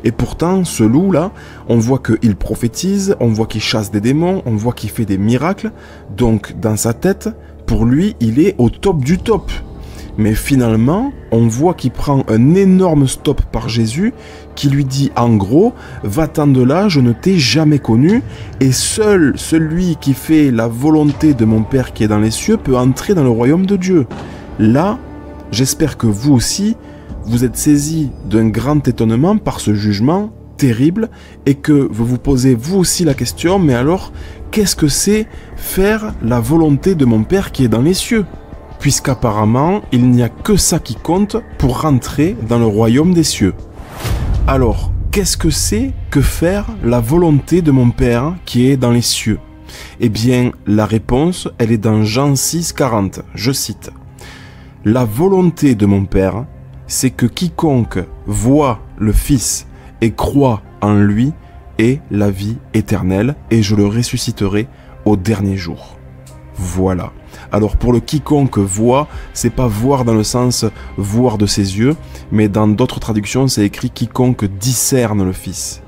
Et pourtant, ce loup-là, on voit qu'il prophétise, on voit qu'il chasse des démons, on voit qu'il fait des miracles. Donc, dans sa tête, pour lui, il est au top du top. Mais finalement, on voit qu'il prend un énorme stop par Jésus, qui lui dit en gros, « Va-t'en de là, je ne t'ai jamais connu, et seul celui qui fait la volonté de mon Père qui est dans les cieux peut entrer dans le royaume de Dieu. » Là, j'espère que vous aussi, vous êtes saisi d'un grand étonnement par ce jugement terrible et que vous vous posez vous aussi la question, mais alors, qu'est-ce que c'est faire la volonté de mon Père qui est dans les cieux? Puisqu'apparemment, il n'y a que ça qui compte pour rentrer dans le royaume des cieux. Alors, qu'est-ce que c'est que faire la volonté de mon Père qui est dans les cieux? Eh bien, la réponse, elle est dans Jean 6, 40. Je cite. « La volonté de mon Père, c'est que quiconque voit le Fils et croit en lui ait la vie éternelle, et je le ressusciterai au dernier jour. » Voilà. Alors pour le quiconque voit, c'est pas voir dans le sens voir de ses yeux, mais dans d'autres traductions c'est écrit quiconque discerne le Fils.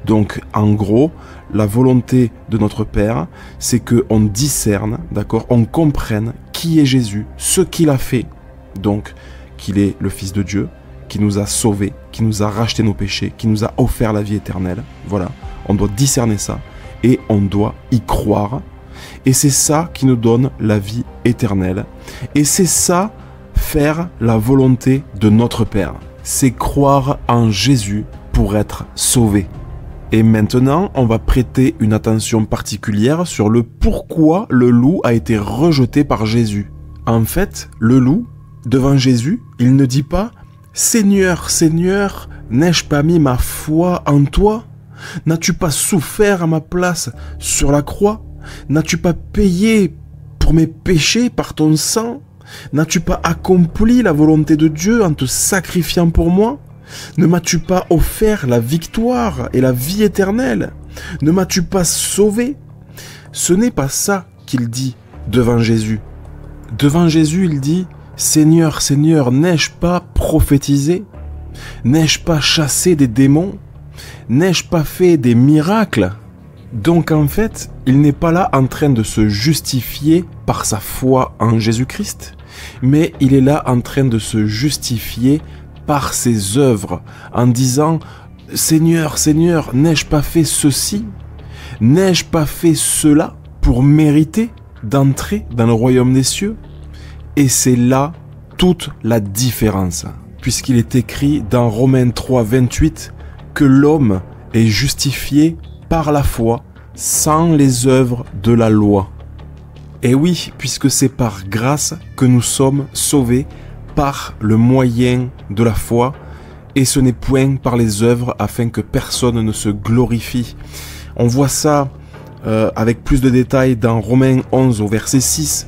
Donc en gros, la volonté de notre Père, c'est qu'on discerne, d'accord, on comprenne qui est Jésus, ce qu'il a fait, donc qu'il est le Fils de Dieu, qui nous a sauvés, qui nous a racheté nos péchés, qui nous a offert la vie éternelle. Voilà, on doit discerner ça et on doit y croire. Et c'est ça qui nous donne la vie éternelle. Et c'est ça, faire la volonté de notre Père. C'est croire en Jésus pour être sauvé. Et maintenant, on va prêter une attention particulière sur le pourquoi le loup a été rejeté par Jésus. En fait, le loup, devant Jésus, il ne dit pas « Seigneur, Seigneur, n'ai-je pas mis ma foi en toi? N'as-tu pas souffert à ma place sur la croix? N'as-tu pas payé pour mes péchés par ton sang? N'as-tu pas accompli la volonté de Dieu en te sacrifiant pour moi? Ne m'as-tu pas offert la victoire et la vie éternelle? Ne m'as-tu pas sauvé? » Ce n'est pas ça qu'il dit devant Jésus. Devant Jésus, il dit « Seigneur, Seigneur, n'ai-je pas prophétisé? N'ai-je pas chassé des démons? N'ai-je pas fait des miracles ?» Donc en fait, il n'est pas là en train de se justifier par sa foi en Jésus-Christ, mais il est là en train de se justifier par ses œuvres, en disant « Seigneur, Seigneur, n'ai-je pas fait ceci? N'ai-je pas fait cela pour mériter d'entrer dans le royaume des cieux? Et c'est là toute la différence, puisqu'il est écrit dans Romains 3, 28 que l'homme est justifié par la foi sans les œuvres de la loi. Et oui, puisque c'est par grâce que nous sommes sauvés par le moyen de la foi, et ce n'est point par les œuvres afin que personne ne se glorifie. On voit ça avec plus de détails dans Romains 11 au verset 6.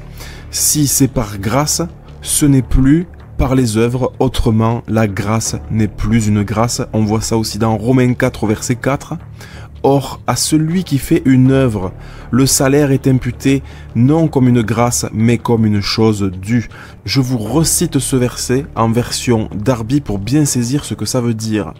Si c'est par grâce, ce n'est plus par les œuvres, autrement la grâce n'est plus une grâce. On voit ça aussi dans Romains 4 au verset 4. Or, à celui qui fait une œuvre, le salaire est imputé non comme une grâce, mais comme une chose due. Je vous recite ce verset en version Darby pour bien saisir ce que ça veut dire.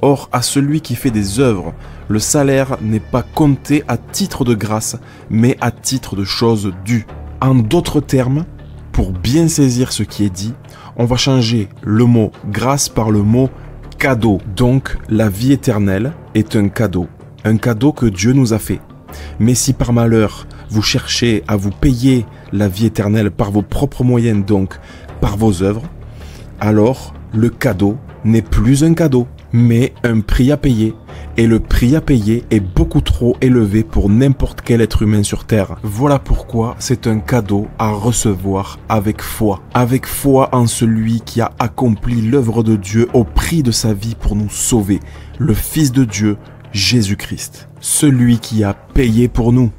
Or, à celui qui fait des œuvres, le salaire n'est pas compté à titre de grâce, mais à titre de chose due. En d'autres termes, pour bien saisir ce qui est dit, on va changer le mot grâce par le mot cadeau. Donc, la vie éternelle est un cadeau que Dieu nous a fait. Mais si par malheur, vous cherchez à vous payer la vie éternelle par vos propres moyens, donc par vos œuvres, alors le cadeau n'est plus un cadeau, mais un prix à payer. Et le prix à payer est beaucoup trop élevé pour n'importe quel être humain sur Terre. Voilà pourquoi c'est un cadeau à recevoir avec foi. Avec foi en celui qui a accompli l'œuvre de Dieu au prix de sa vie pour nous sauver, le Fils de Dieu, Jésus-Christ, celui qui a payé pour nous.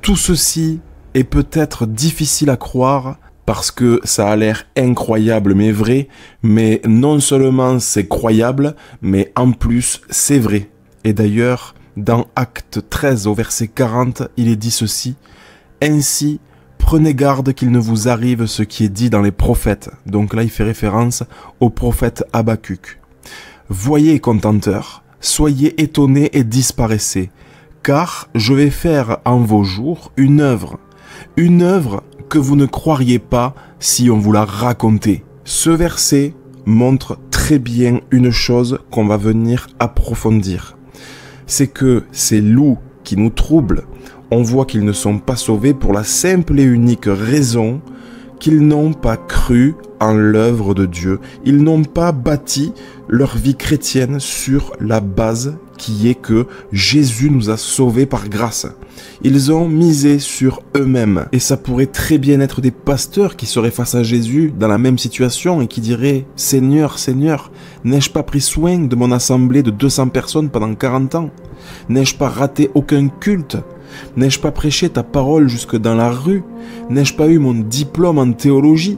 Tout ceci est peut-être difficile à croire parce que ça a l'air incroyable mais vrai, mais non seulement c'est croyable, mais en plus c'est vrai. Et d'ailleurs, dans Acte 13 au verset 40, il est dit ceci: « Ainsi, prenez garde qu'il ne vous arrive ce qui est dit dans les prophètes. » Donc là, il fait référence au prophète Habacuc. « Voyez, contenteurs, soyez étonnés et disparaissez, car je vais faire en vos jours une œuvre que vous ne croiriez pas si on vous la racontait. » Ce verset montre très bien une chose qu'on va venir approfondir. C'est que ces loups qui nous troublent, on voit qu'ils ne sont pas sauvés pour la simple et unique raison qu'ils n'ont pas cru en l'œuvre de Dieu. Ils n'ont pas bâti leur vie chrétienne sur la base qui est que Jésus nous a sauvés par grâce. Ils ont misé sur eux-mêmes. Et ça pourrait très bien être des pasteurs qui seraient face à Jésus dans la même situation et qui diraient « Seigneur, Seigneur, n'ai-je pas pris soin de mon assemblée de 200 personnes pendant 40 ans? N'ai-je pas raté aucun culte? N'ai-je pas prêché ta parole jusque dans la rue? N'ai-je pas eu mon diplôme en théologie?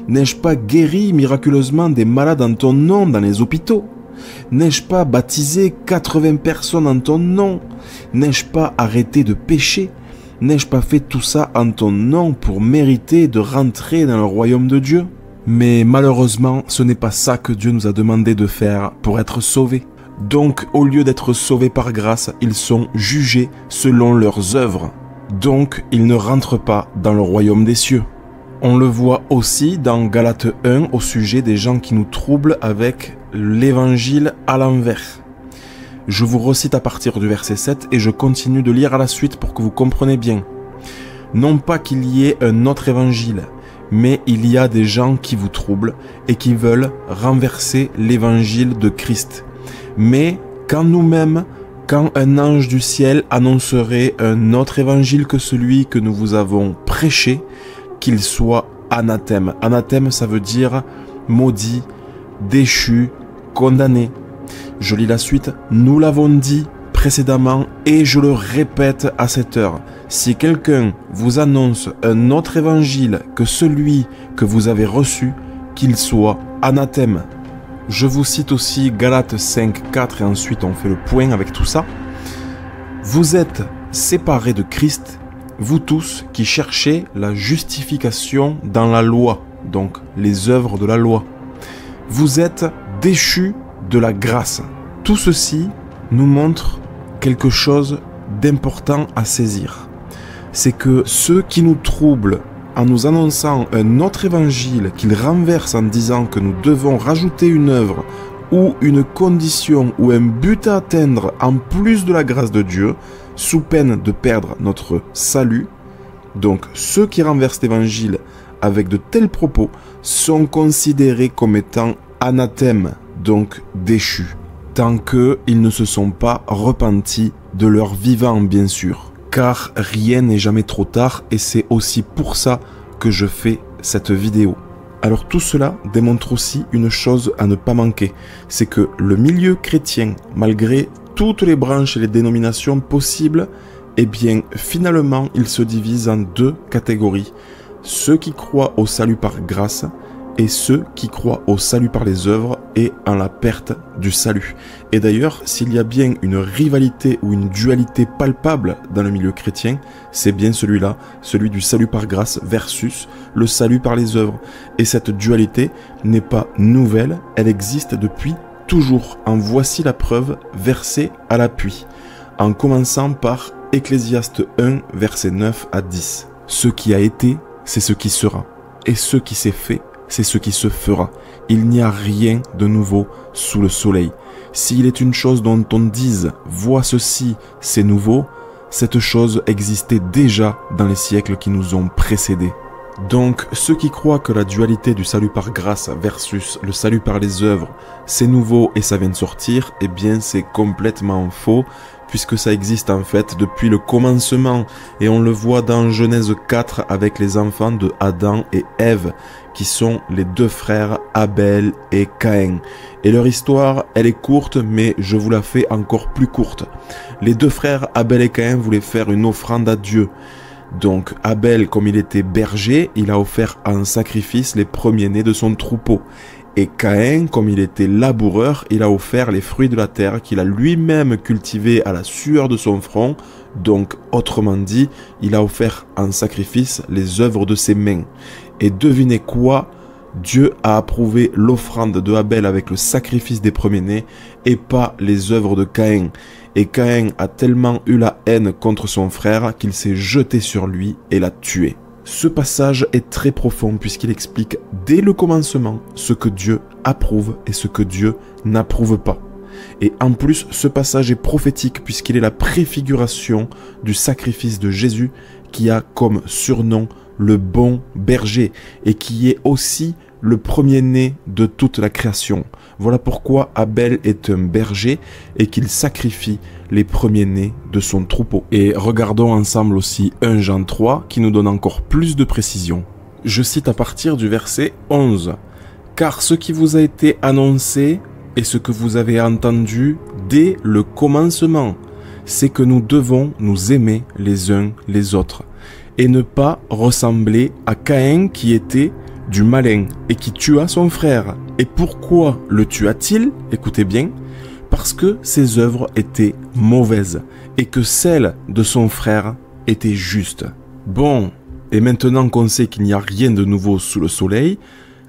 N'ai-je pas guéri miraculeusement des malades en ton nom dans les hôpitaux? N'ai-je pas baptisé 80 personnes en ton nom? N'ai-je pas arrêté de pécher? N'ai-je pas fait tout ça en ton nom pour mériter de rentrer dans le royaume de Dieu? Mais malheureusement, ce n'est pas ça que Dieu nous a demandé de faire pour être sauvés. Donc, au lieu d'être sauvés par grâce, ils sont jugés selon leurs œuvres. Donc, ils ne rentrent pas dans le royaume des cieux. On le voit aussi dans Galates 1 au sujet des gens qui nous troublent avec l'évangile à l'envers. Je vous recite à partir du verset 7 et je continue de lire à la suite pour que vous compreniez bien. Non pas qu'il y ait un autre évangile, mais il y a des gens qui vous troublent et qui veulent renverser l'évangile de Christ. Mais quand nous-mêmes, quand un ange du ciel annoncerait un autre évangile que celui que nous vous avons prêché, qu'il soit anathème. Anathème, ça veut dire maudit, déchu, condamné. Je lis la suite. Nous l'avons dit précédemment et je le répète à cette heure. Si quelqu'un vous annonce un autre évangile que celui que vous avez reçu, qu'il soit anathème. Je vous cite aussi Galates 5, 4 et ensuite on fait le point avec tout ça. Vous êtes séparés de Christ, vous tous qui cherchez la justification dans la loi, donc les œuvres de la loi. Vous êtes déchus de la grâce. Tout ceci nous montre quelque chose d'important à saisir. C'est que ceux qui nous troublent en nous annonçant un autre évangile qu'ils renversent en disant que nous devons rajouter une œuvre ou une condition ou un but à atteindre en plus de la grâce de Dieu, sous peine de perdre notre salut. Donc ceux qui renversent l'évangile avec de tels propos sont considérés comme étant anathèmes, donc déchus, tant qu'ils ne se sont pas repentis de leur vivant, bien sûr. Car rien n'est jamais trop tard et c'est aussi pour ça que je fais cette vidéo. Alors tout cela démontre aussi une chose à ne pas manquer, c'est que le milieu chrétien, malgré toutes les branches et les dénominations possibles, eh bien finalement il se divise en deux catégories. Ceux qui croient au salut par grâce et ceux qui croient au salut par les œuvres et en la perte du salut. Et d'ailleurs, s'il y a bien une rivalité ou une dualité palpable dans le milieu chrétien, c'est bien celui-là, celui du salut par grâce versus le salut par les œuvres. Et cette dualité n'est pas nouvelle, elle existe depuis toujours. En voici la preuve, verset à l'appui, en commençant par Ecclésiaste 1, versets 9 à 10. Ce qui a été, c'est ce qui sera, et ce qui s'est fait, c'est ce qui se fera. Il n'y a rien de nouveau sous le soleil. S'il est une chose dont on dise « vois ceci, c'est nouveau », cette chose existait déjà dans les siècles qui nous ont précédés. Donc, ceux qui croient que la dualité du salut par grâce versus le salut par les œuvres, c'est nouveau et ça vient de sortir, eh bien c'est complètement faux, puisque ça existe en fait depuis le commencement, et on le voit dans Genèse 4 avec les enfants de Adam et Ève, qui sont les deux frères Abel et Caïn. Et leur histoire, elle est courte, mais je vous la fais encore plus courte. Les deux frères Abel et Caïn voulaient faire une offrande à Dieu. Donc Abel, comme il était berger, il a offert en sacrifice les premiers-nés de son troupeau. Et Caïn, comme il était laboureur, il a offert les fruits de la terre qu'il a lui-même cultivés à la sueur de son front. Donc, autrement dit, il a offert en sacrifice les œuvres de ses mains. Et devinez quoi? Dieu a approuvé l'offrande de Abel avec le sacrifice des premiers-nés et pas les œuvres de Caïn. Et Caïn a tellement eu la haine contre son frère qu'il s'est jeté sur lui et l'a tué. Ce passage est très profond puisqu'il explique dès le commencement ce que Dieu approuve et ce que Dieu n'approuve pas. Et en plus, ce passage est prophétique puisqu'il est la préfiguration du sacrifice de Jésus qui a comme surnom le bon berger et qui est aussi le premier-né de toute la création. Voilà pourquoi Abel est un berger et qu'il sacrifie les premiers-nés de son troupeau. Et regardons ensemble aussi 1 Jean 3 qui nous donne encore plus de précision. Je cite à partir du verset 11. « Car ce qui vous a été annoncé et ce que vous avez entendu dès le commencement, c'est que nous devons nous aimer les uns les autres et ne pas ressembler à Caïn qui était du malin et qui tua son frère. Et pourquoi le tua-t-il? Écoutez bien, parce que ses œuvres étaient mauvaises et que celles de son frère étaient justes. Bon, et maintenant qu'on sait qu'il n'y a rien de nouveau sous le soleil,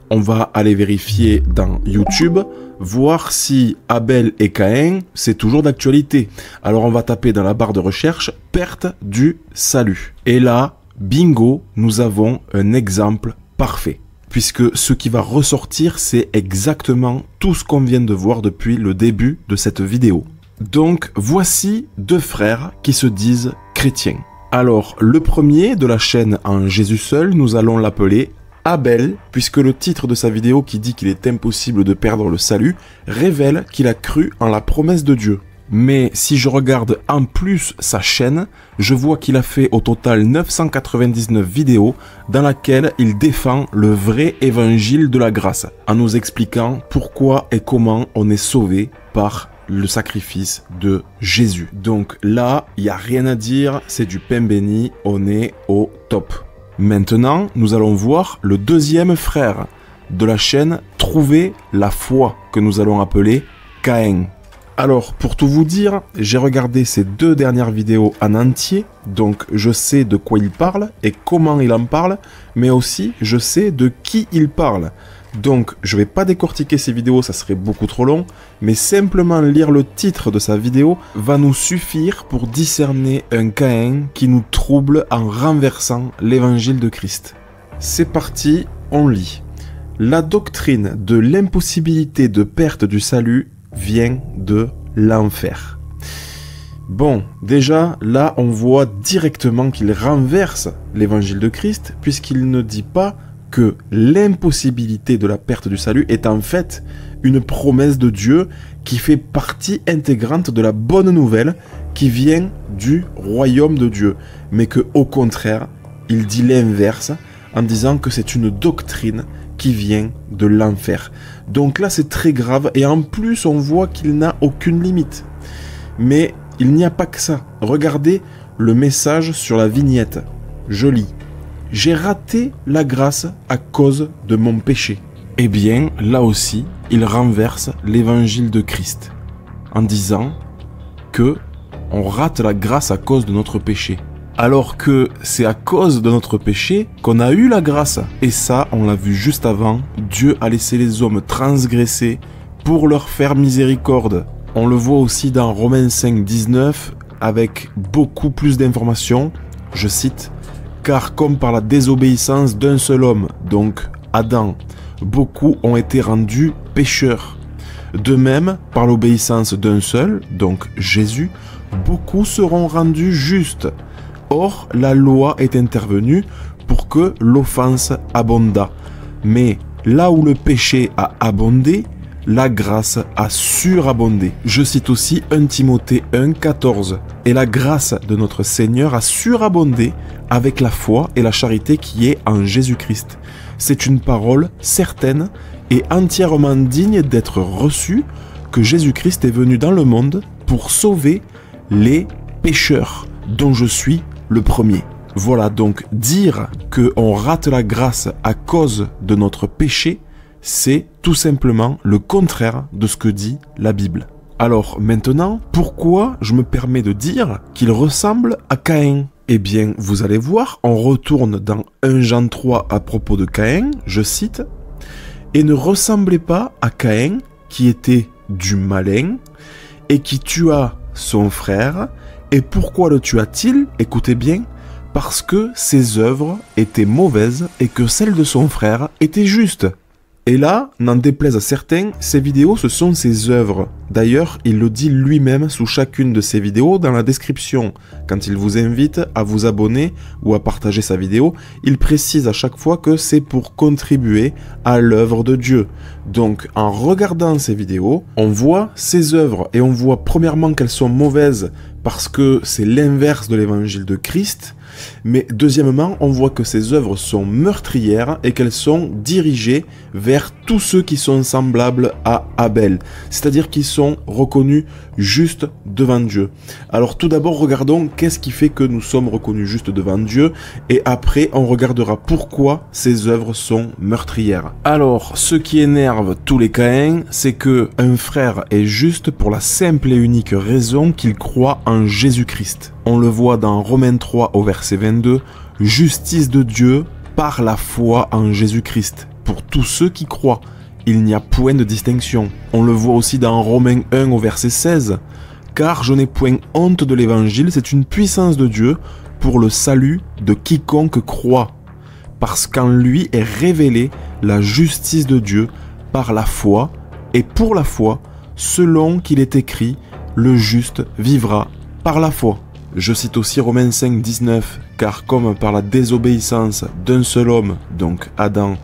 on va aller vérifier dans YouTube, voir si Abel et Caïn, c'est toujours d'actualité. Alors on va taper dans la barre de recherche « perte du salut ». Et là, bingo, nous avons un exemple parfait. Puisque ce qui va ressortir, c'est exactement tout ce qu'on vient de voir depuis le début de cette vidéo. Donc, voici deux frères qui se disent chrétiens. Alors, le premier de la chaîne En Jésus seul, nous allons l'appeler Abel, puisque le titre de sa vidéo qui dit qu'il est impossible de perdre le salut, révèle qu'il a cru en la promesse de Dieu. Mais si je regarde en plus sa chaîne, je vois qu'il a fait au total 999 vidéos dans laquelle il défend le vrai évangile de la grâce, en nous expliquant pourquoi et comment on est sauvé par le sacrifice de Jésus. Donc là, il n'y a rien à dire, c'est du pain béni, on est au top. Maintenant, nous allons voir le deuxième frère de la chaîne Trouver la foi, que nous allons appeler Caïn. Alors, pour tout vous dire, j'ai regardé ces deux dernières vidéos en entier, donc je sais de quoi il parle et comment il en parle, mais aussi je sais de qui il parle. Donc, je vais pas décortiquer ces vidéos, ça serait beaucoup trop long, mais simplement lire le titre de sa vidéo va nous suffire pour discerner un Caïn qui nous trouble en renversant l'évangile de Christ. C'est parti, on lit. La doctrine de l'impossibilité de perte du salut vient de l'enfer. Bon, déjà, là, on voit directement qu'il renverse l'évangile de Christ, puisqu'il ne dit pas que l'impossibilité de la perte du salut est en fait une promesse de Dieu qui fait partie intégrante de la bonne nouvelle qui vient du royaume de Dieu, mais que au contraire, il dit l'inverse en disant que c'est une doctrine qui vient de l'enfer. Donc là, c'est très grave et en plus, on voit qu'il n'a aucune limite. Mais il n'y a pas que ça. Regardez le message sur la vignette. Je lis. J'ai raté la grâce à cause de mon péché. Eh bien, là aussi, il renverse l'évangile de Christ en disant que on rate la grâce à cause de notre péché. Alors que c'est à cause de notre péché qu'on a eu la grâce. Et ça, on l'a vu juste avant, Dieu a laissé les hommes transgresser pour leur faire miséricorde. On le voit aussi dans Romains 5, 19, avec beaucoup plus d'informations. Je cite, « Car comme par la désobéissance d'un seul homme, donc Adam, beaucoup ont été rendus pécheurs. De même, par l'obéissance d'un seul, donc Jésus, beaucoup seront rendus justes. Or, la loi est intervenue pour que l'offense abondât. Mais là où le péché a abondé, la grâce a surabondé. » Je cite aussi 1 Timothée 1, 14. « Et la grâce de notre Seigneur a surabondé avec la foi et la charité qui est en Jésus-Christ. » C'est une parole certaine et entièrement digne d'être reçue que Jésus-Christ est venu dans le monde pour sauver les pécheurs, dont je suis le premier. Voilà, donc dire qu'on rate la grâce à cause de notre péché, c'est tout simplement le contraire de ce que dit la Bible. Alors maintenant, pourquoi je me permets de dire qu'il ressemble à Caïn ? Eh bien, vous allez voir, on retourne dans 1 Jean 3 à propos de Caïn, je cite, « Et ne ressemblez pas à Caïn, qui était du malin, et qui tua son frère. Et pourquoi le tua-t-il ? Écoutez bien, parce que ses œuvres étaient mauvaises et que celles de son frère étaient justes. » Et là, n'en déplaise à certains, ces vidéos, ce sont ses œuvres. D'ailleurs, il le dit lui-même sous chacune de ses vidéos dans la description. Quand il vous invite à vous abonner ou à partager sa vidéo, il précise à chaque fois que c'est pour contribuer à l'œuvre de Dieu. Donc, en regardant ces vidéos, on voit ses œuvres et on voit premièrement qu'elles sont mauvaises parce que c'est l'inverse de l'évangile de Christ. Mais deuxièmement, on voit que ces œuvres sont meurtrières et qu'elles sont dirigées vers tous ceux qui sont semblables à Abel, c'est-à-dire qui sont reconnus justes devant Dieu. Alors tout d'abord, regardons qu'est-ce qui fait que nous sommes reconnus justes devant Dieu, et après on regardera pourquoi ces œuvres sont meurtrières. Alors, ce qui énerve tous les Caïns, c'est que un frère est juste pour la simple et unique raison qu'il croit en Jésus-Christ. On le voit dans Romains 3 au verset 22, « Justice de Dieu par la foi en Jésus-Christ, pour tous ceux qui croient. Il n'y a point de distinction. » On le voit aussi dans Romains 1 au verset 16, « Car je n'ai point honte de l'évangile, c'est une puissance de Dieu pour le salut de quiconque croit, parce qu'en lui est révélée la justice de Dieu par la foi, et pour la foi, selon qu'il est écrit, le juste vivra par la foi. » Je cite aussi Romains 5, 19, « Car comme par la désobéissance d'un seul homme, donc Adam,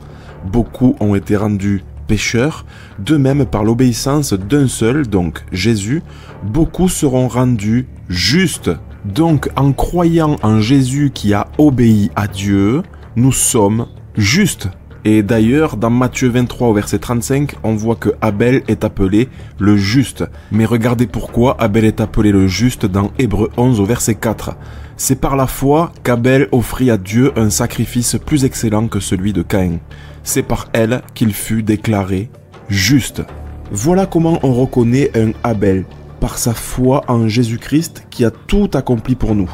beaucoup ont été rendus pécheurs, de même par l'obéissance d'un seul, donc Jésus, beaucoup seront rendus justes. » Donc en croyant en Jésus qui a obéi à Dieu, nous sommes justes. Et d'ailleurs, dans Matthieu 23 au verset 35, on voit que Abel est appelé le juste. Mais regardez pourquoi Abel est appelé le juste dans Hébreux 11 au verset 4. C'est par la foi qu'Abel offrit à Dieu un sacrifice plus excellent que celui de Caïn. C'est par elle qu'il fut déclaré juste. Voilà comment on reconnaît un Abel, par sa foi en Jésus-Christ qui a tout accompli pour nous.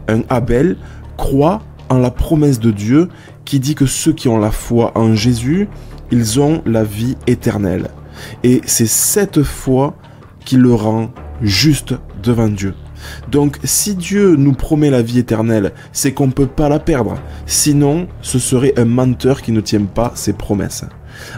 Un Abel croit en la promesse de Dieu qui dit que ceux qui ont la foi en Jésus, ils ont la vie éternelle. Et c'est cette foi qui le rend juste devant Dieu. Donc si Dieu nous promet la vie éternelle, c'est qu'on ne peut pas la perdre. Sinon, ce serait un menteur qui ne tient pas ses promesses.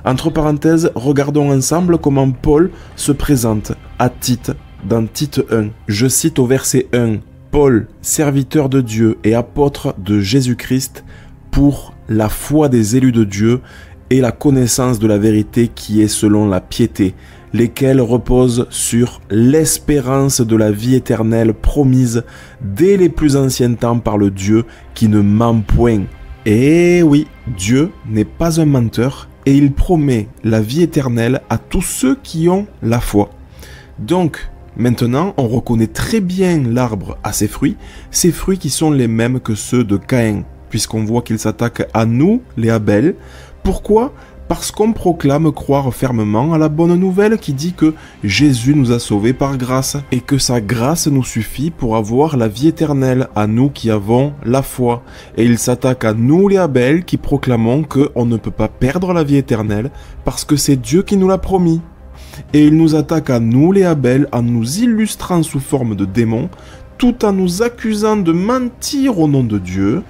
Entre parenthèses, regardons ensemble comment Paul se présente à Tite dans Tite 1. Je cite au verset 1, « Paul, serviteur de Dieu et apôtre de Jésus-Christ, pour la foi des élus de Dieu et la connaissance de la vérité qui est selon la piété, lesquels reposent sur l'espérance de la vie éternelle promise dès les plus anciens temps par le Dieu qui ne ment point. » Et oui, Dieu n'est pas un menteur et il promet la vie éternelle à tous ceux qui ont la foi. Donc, maintenant, on reconnaît très bien l'arbre à ses fruits qui sont les mêmes que ceux de Caïn, puisqu'on voit qu'il s'attaque à nous, les Abel. Pourquoi ? Parce qu'on proclame croire fermement à la bonne nouvelle qui dit que Jésus nous a sauvés par grâce et que sa grâce nous suffit pour avoir la vie éternelle, à nous qui avons la foi. Et il s'attaque à nous les Abel qui proclamons qu'on ne peut pas perdre la vie éternelle parce que c'est Dieu qui nous l'a promis. Et il nous attaque à nous les Abel en nous illustrant sous forme de démons, tout en nous accusant de mentir au nom de Dieu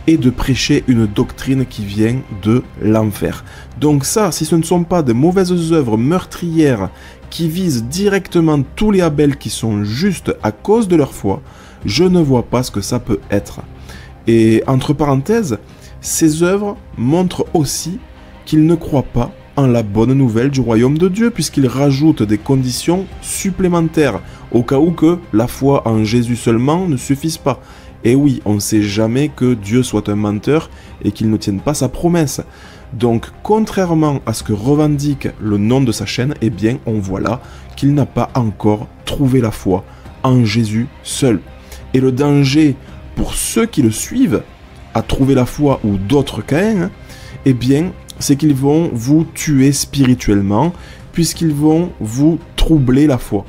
et de prêcher une doctrine qui vient de l'enfer. Donc ça, si ce ne sont pas de mauvaises œuvres meurtrières qui visent directement tous les Abel qui sont justes à cause de leur foi, je ne vois pas ce que ça peut être. Et entre parenthèses, ces œuvres montrent aussi qu'ils ne croient pas en la bonne nouvelle du royaume de Dieu, puisqu'ils rajoutent des conditions supplémentaires, au cas où que la foi en Jésus seulement ne suffise pas. Et oui, on ne sait jamais que Dieu soit un menteur et qu'il ne tienne pas sa promesse. Donc, contrairement à ce que revendique le nom de sa chaîne, eh bien, on voit là qu'il n'a pas encore trouvé la foi en Jésus seul. Et le danger pour ceux qui le suivent à trouver la foi ou d'autres Caïn, eh bien, c'est qu'ils vont vous tuer spirituellement, puisqu'ils vont vous troubler la foi.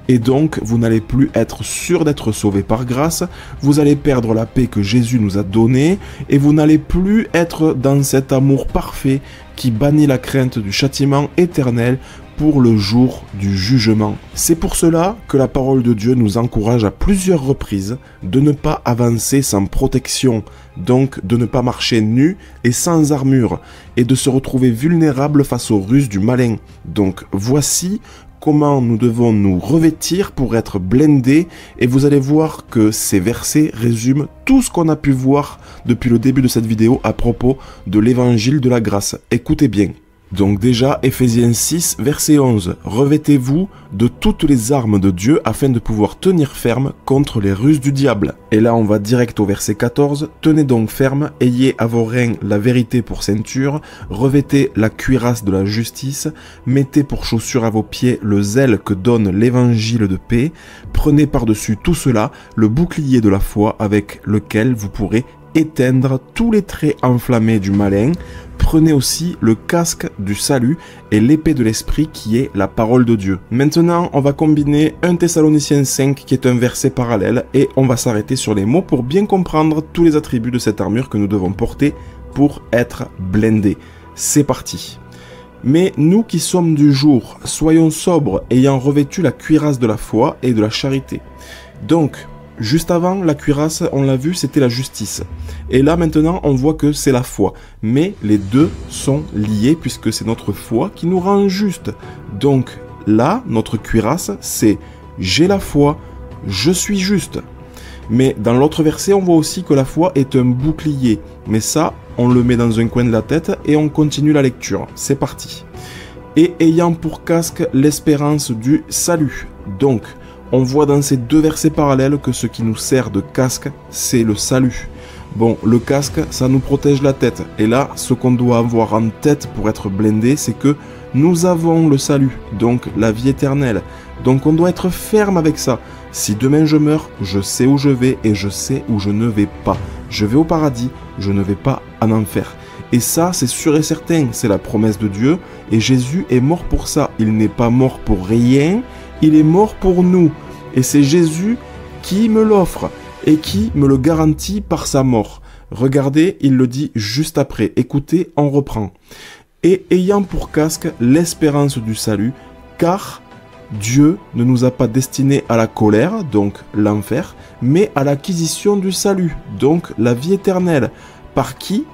Et donc, vous n'allez plus être sûr d'être sauvé par grâce, vous allez perdre la paix que Jésus nous a donnée, et vous n'allez plus être dans cet amour parfait qui bannit la crainte du châtiment éternel pour le jour du jugement. C'est pour cela que la parole de Dieu nous encourage à plusieurs reprises de ne pas avancer sans protection, donc de ne pas marcher nu et sans armure, et de se retrouver vulnérable face aux ruses du malin. Donc voici comment nous devons nous revêtir pour être blindés, et vous allez voir que ces versets résument tout ce qu'on a pu voir depuis le début de cette vidéo à propos de l'évangile de la grâce. Écoutez bien. Donc déjà, Ephésiens 6, verset 11. « Revêtez-vous de toutes les armes de Dieu afin de pouvoir tenir ferme contre les ruses du diable. » Et là, on va direct au verset 14. « Tenez donc ferme, ayez à vos reins la vérité pour ceinture, revêtez la cuirasse de la justice, mettez pour chaussure à vos pieds le zèle que donne l'évangile de paix, prenez par-dessus tout cela le bouclier de la foi avec lequel vous pourrez éteindre tous les traits enflammés du malin. Prenez aussi le casque du salut et l'épée de l'esprit qui est la parole de Dieu. » Maintenant, on va combiner 1 Thessaloniciens 5 qui est un verset parallèle et on va s'arrêter sur les mots pour bien comprendre tous les attributs de cette armure que nous devons porter pour être blindés. C'est parti. « Mais nous qui sommes du jour, soyons sobres, ayant revêtu la cuirasse de la foi et de la charité. » Donc, juste avant, la cuirasse, on l'a vu, c'était la justice. Et là, maintenant, on voit que c'est la foi. Mais les deux sont liés puisque c'est notre foi qui nous rend juste. Donc là, notre cuirasse, c'est « j'ai la foi, je suis juste ». Mais dans l'autre verset, on voit aussi que la foi est un bouclier. Mais ça, on le met dans un coin de la tête et on continue la lecture. C'est parti. « Et ayant pour casque l'espérance du salut ». Donc, on voit dans ces deux versets parallèles que ce qui nous sert de casque, c'est le salut. Bon, le casque, ça nous protège la tête. Et là, ce qu'on doit avoir en tête pour être blindé, c'est que nous avons le salut, donc la vie éternelle. Donc on doit être ferme avec ça. Si demain je meurs, je sais où je vais et je sais où je ne vais pas. Je vais au paradis, je ne vais pas en enfer. Et ça, c'est sûr et certain, c'est la promesse de Dieu. Et Jésus est mort pour ça. Il n'est pas mort pour rien. Il est mort pour nous, et c'est Jésus qui me l'offre, et qui me le garantit par sa mort. Regardez, il le dit juste après. Écoutez, on reprend. « Et ayant pour casque l'espérance du salut, car Dieu ne nous a pas destinés à la colère, donc l'enfer, mais à l'acquisition du salut, donc la vie éternelle. Par qui ?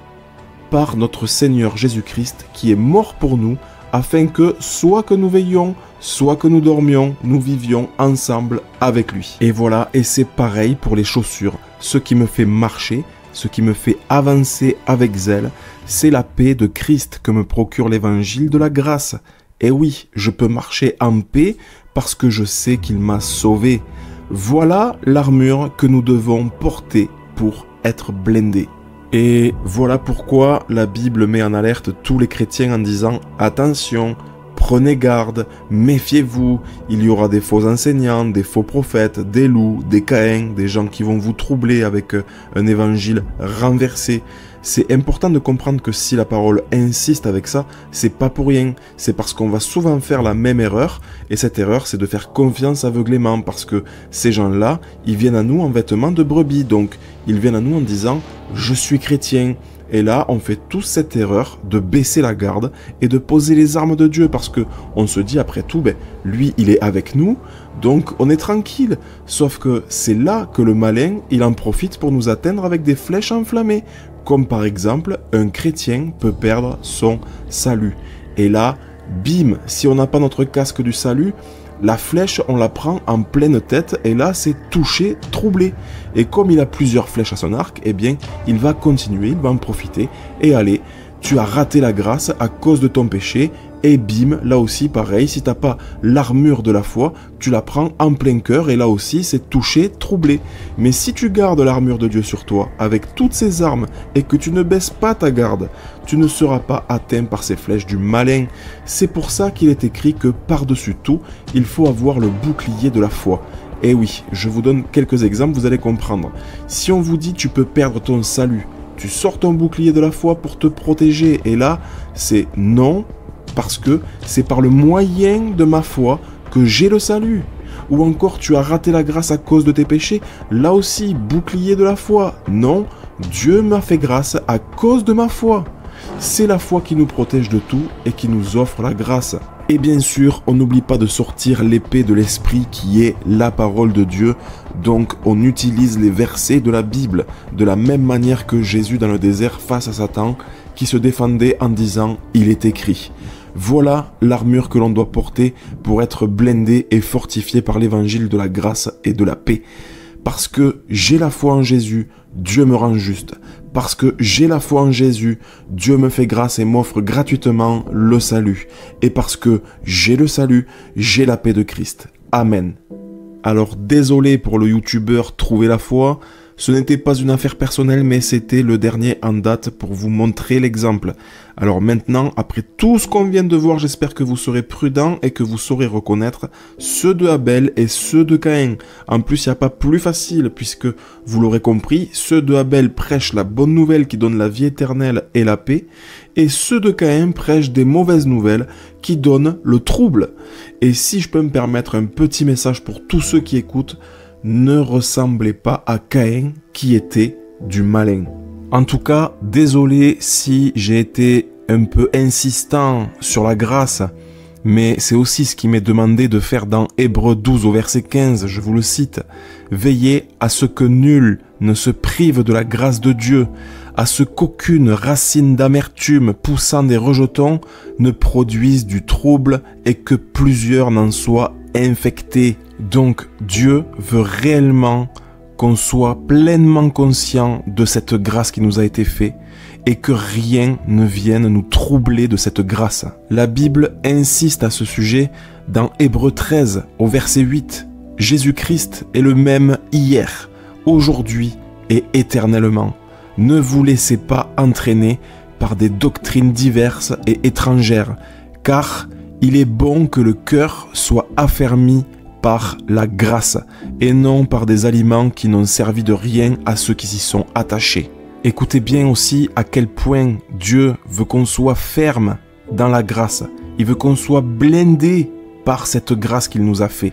Par notre Seigneur Jésus-Christ, qui est mort pour nous, afin que, soit que nous veillions, soit que nous dormions, nous vivions ensemble avec lui. Et voilà, et c'est pareil pour les chaussures. Ce qui me fait marcher, ce qui me fait avancer avec zèle, c'est la paix de Christ que me procure l'évangile de la grâce. Et oui, je peux marcher en paix parce que je sais qu'il m'a sauvé. Voilà l'armure que nous devons porter pour être blindés. Et voilà pourquoi la Bible met en alerte tous les chrétiens en disant « Attention, prenez garde, méfiez-vous, il y aura des faux enseignants, des faux prophètes, des loups, des Caïns, des gens qui vont vous troubler avec un évangile renversé. » C'est important de comprendre que si la parole insiste avec ça, c'est pas pour rien. C'est parce qu'on va souvent faire la même erreur, et cette erreur, c'est de faire confiance aveuglément, parce que ces gens-là, ils viennent à nous en vêtements de brebis, donc ils viennent à nous en disant « je suis chrétien ». Et là, on fait tous cette erreur de baisser la garde et de poser les armes de Dieu, parce que on se dit après tout, lui, il est avec nous, donc on est tranquille. Sauf que c'est là que le malin, il en profite pour nous atteindre avec des flèches enflammées, comme par exemple, un chrétien peut perdre son salut. Et là, bim, si on n'a pas notre casque du salut, la flèche, on la prend en pleine tête et là, c'est touché, troublé. Et comme il a plusieurs flèches à son arc, eh bien, il va continuer, il va en profiter. Et allez, tu as raté la grâce à cause de ton péché. Et bim, là aussi, pareil, si tu n'as pas l'armure de la foi, tu la prends en plein cœur et là aussi, c'est touché, troublé. Mais si tu gardes l'armure de Dieu sur toi, avec toutes ces armes, et que tu ne baisses pas ta garde, tu ne seras pas atteint par ces flèches du malin. C'est pour ça qu'il est écrit que par-dessus tout, il faut avoir le bouclier de la foi. Et oui, je vous donne quelques exemples, vous allez comprendre. Si on vous dit tu peux perdre ton salut, tu sors ton bouclier de la foi pour te protéger, et là, c'est non, parce que c'est par le moyen de ma foi que j'ai le salut. Ou encore, tu as raté la grâce à cause de tes péchés, là aussi, bouclier de la foi. Non, Dieu m'a fait grâce à cause de ma foi. C'est la foi qui nous protège de tout et qui nous offre la grâce. Et bien sûr, on n'oublie pas de sortir l'épée de l'esprit qui est la parole de Dieu. Donc on utilise les versets de la Bible de la même manière que Jésus dans le désert face à Satan qui se défendait en disant « il est écrit ». Voilà l'armure que l'on doit porter pour être blindé et fortifié par l'évangile de la grâce et de la paix. Parce que j'ai la foi en Jésus, Dieu me rend juste. Parce que j'ai la foi en Jésus, Dieu me fait grâce et m'offre gratuitement le salut. Et parce que j'ai le salut, j'ai la paix de Christ. Amen. Alors désolé pour le youtubeur Trouver la foi, ce n'était pas une affaire personnelle mais c'était le dernier en date pour vous montrer l'exemple. Alors maintenant, après tout ce qu'on vient de voir, j'espère que vous serez prudent et que vous saurez reconnaître ceux de Abel et ceux de Caïn. En plus, il n'y a pas plus facile puisque, vous l'aurez compris, ceux de Abel prêchent la bonne nouvelle qui donne la vie éternelle et la paix, et ceux de Caïn prêchent des mauvaises nouvelles qui donnent le trouble. Et si je peux me permettre un petit message pour tous ceux qui écoutent, ne ressemblez pas à Caïn qui était du malin. En tout cas, désolé si j'ai été un peu insistant sur la grâce, mais c'est aussi ce qui m'est demandé de faire dans Hébreux 12 au verset 15, je vous le cite. « Veillez à ce que nul ne se prive de la grâce de Dieu, à ce qu'aucune racine d'amertume poussant des rejetons ne produise du trouble et que plusieurs n'en soient infectés. » Donc Dieu veut réellement qu'on soit pleinement conscient de cette grâce qui nous a été faite et que rien ne vienne nous troubler de cette grâce. La Bible insiste à ce sujet dans Hébreux 13 au verset 8. Jésus-Christ est le même hier, aujourd'hui et éternellement. Ne vous laissez pas entraîner par des doctrines diverses et étrangères, car il est bon que le cœur soit affermi par la grâce et non par des aliments qui n'ont servi de rien à ceux qui s'y sont attachés. Écoutez bien aussi à quel point Dieu veut qu'on soit ferme dans la grâce. Il veut qu'on soit blindé par cette grâce qu'il nous a fait.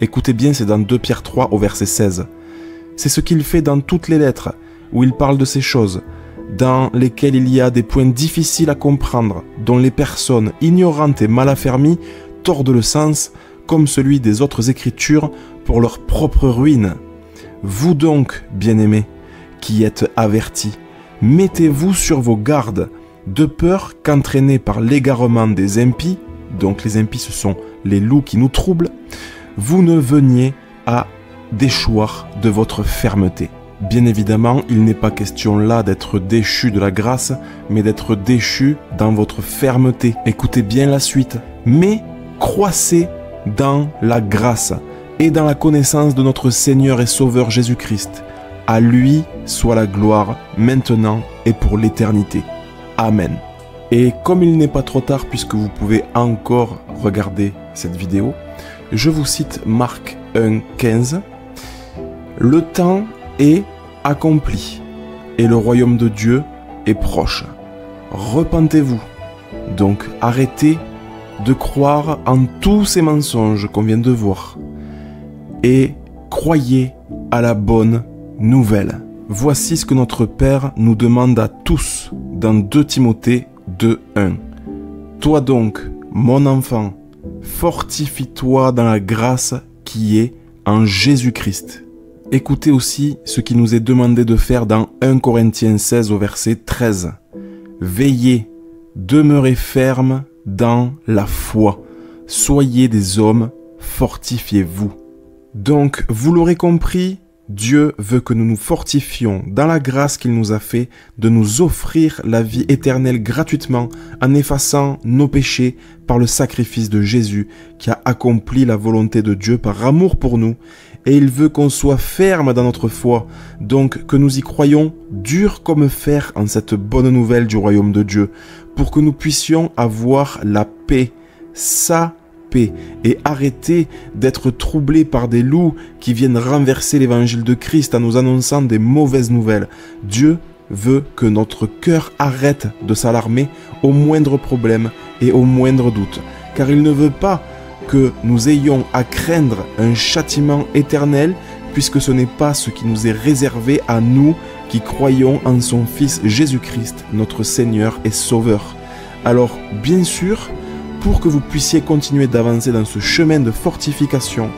Écoutez bien, c'est dans 2 Pierre 3 au verset 16. C'est ce qu'il fait dans toutes les lettres où il parle de ces choses, dans lesquelles il y a des points difficiles à comprendre, dont les personnes ignorantes et mal affermies tordent le sens comme celui des autres écritures pour leur propre ruine. Vous donc, bien-aimés, qui êtes avertis, mettez-vous sur vos gardes, de peur qu'entraînés par l'égarement des impies, donc les impies ce sont les loups qui nous troublent, vous ne veniez à déchoir de votre fermeté. Bien évidemment, il n'est pas question là d'être déchu de la grâce, mais d'être déchu dans votre fermeté. Écoutez bien la suite. Mais croissez dans la grâce et dans la connaissance de notre Seigneur et Sauveur Jésus-Christ. À lui soit la gloire, maintenant et pour l'éternité. Amen. Et comme il n'est pas trop tard, puisque vous pouvez encore regarder cette vidéo, je vous cite Marc 1,15. Le temps est accompli et le royaume de Dieu est proche. Repentez-vous. Donc arrêtez de croire en tous ces mensonges qu'on vient de voir et croyez à la bonne nouvelle. Voici ce que notre Père nous demande à tous dans 2 Timothée 2,1. Toi donc, mon enfant, fortifie-toi dans la grâce qui est en Jésus-Christ. Écoutez aussi ce qui nous est demandé de faire dans 1 Corinthiens 16 au verset 13. Veillez, demeurez fermes dans la foi. Soyez des hommes, fortifiez-vous. Donc, vous l'aurez compris, Dieu veut que nous nous fortifions dans la grâce qu'il nous a fait de nous offrir la vie éternelle gratuitement en effaçant nos péchés par le sacrifice de Jésus qui a accompli la volonté de Dieu par amour pour nous. Et il veut qu'on soit ferme dans notre foi, donc que nous y croyons dur comme fer en cette bonne nouvelle du royaume de Dieu, pour que nous puissions avoir la paix, sa paix, et arrêter d'être troublés par des loups qui viennent renverser l'évangile de Christ en nous annonçant des mauvaises nouvelles. Dieu veut que notre cœur arrête de s'alarmer au moindre problème et au moindre doute, car il ne veut pas que nous ayons à craindre un châtiment éternel, puisque ce n'est pas ce qui nous est réservé à nous qui croyons en son Fils Jésus-Christ, notre Seigneur et Sauveur. Alors, bien sûr, pour que vous puissiez continuer d'avancer dans ce chemin de fortification,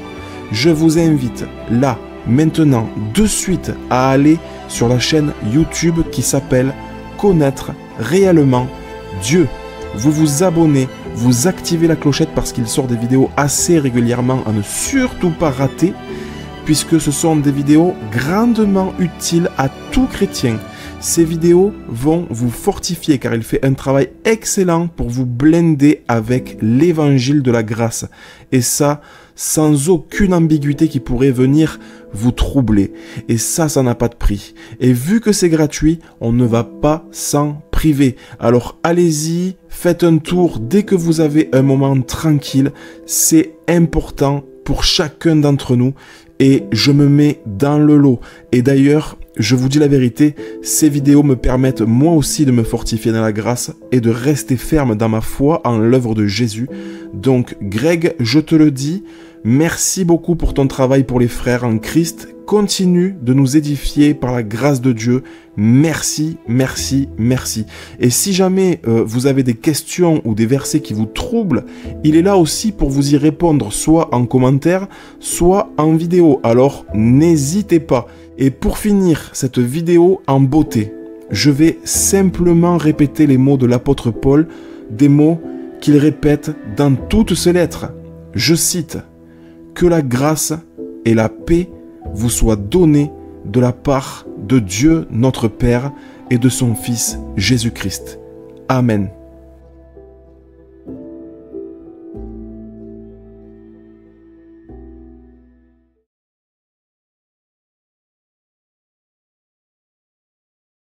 je vous invite là, maintenant, de suite, à aller sur la chaîne YouTube qui s'appelle « Connaître réellement Dieu ». Vous vous abonnez, vous activez la clochette parce qu'il sort des vidéos assez régulièrement à ne surtout pas rater, puisque ce sont des vidéos grandement utiles à tout chrétien. Ces vidéos vont vous fortifier car il fait un travail excellent pour vous blinder avec l'évangile de la grâce. Et ça, sans aucune ambiguïté qui pourrait venir vous troubler. Et ça n'a pas de prix. Et vu que c'est gratuit, on ne va pas s'en priver. Alors allez-y, faites un tour dès que vous avez un moment tranquille. C'est important pour chacun d'entre nous. Et je me mets dans le lot. Et d'ailleurs, je vous dis la vérité, ces vidéos me permettent moi aussi de me fortifier dans la grâce et de rester ferme dans ma foi en l'œuvre de Jésus. Donc Greg, je te le dis, merci beaucoup pour ton travail pour les frères en Christ. Continue de nous édifier par la grâce de Dieu. Merci, merci, merci. Et si jamais vous avez des questions ou des versets qui vous troublent, il est là aussi pour vous y répondre, soit en commentaire, soit en vidéo. Alors n'hésitez pas. Et pour finir cette vidéo en beauté, je vais simplement répéter les mots de l'apôtre Paul, des mots qu'il répète dans toutes ses lettres. Je cite, « Que la grâce et la paix vous soient données de la part de Dieu notre Père et de son Fils Jésus-Christ. Amen. »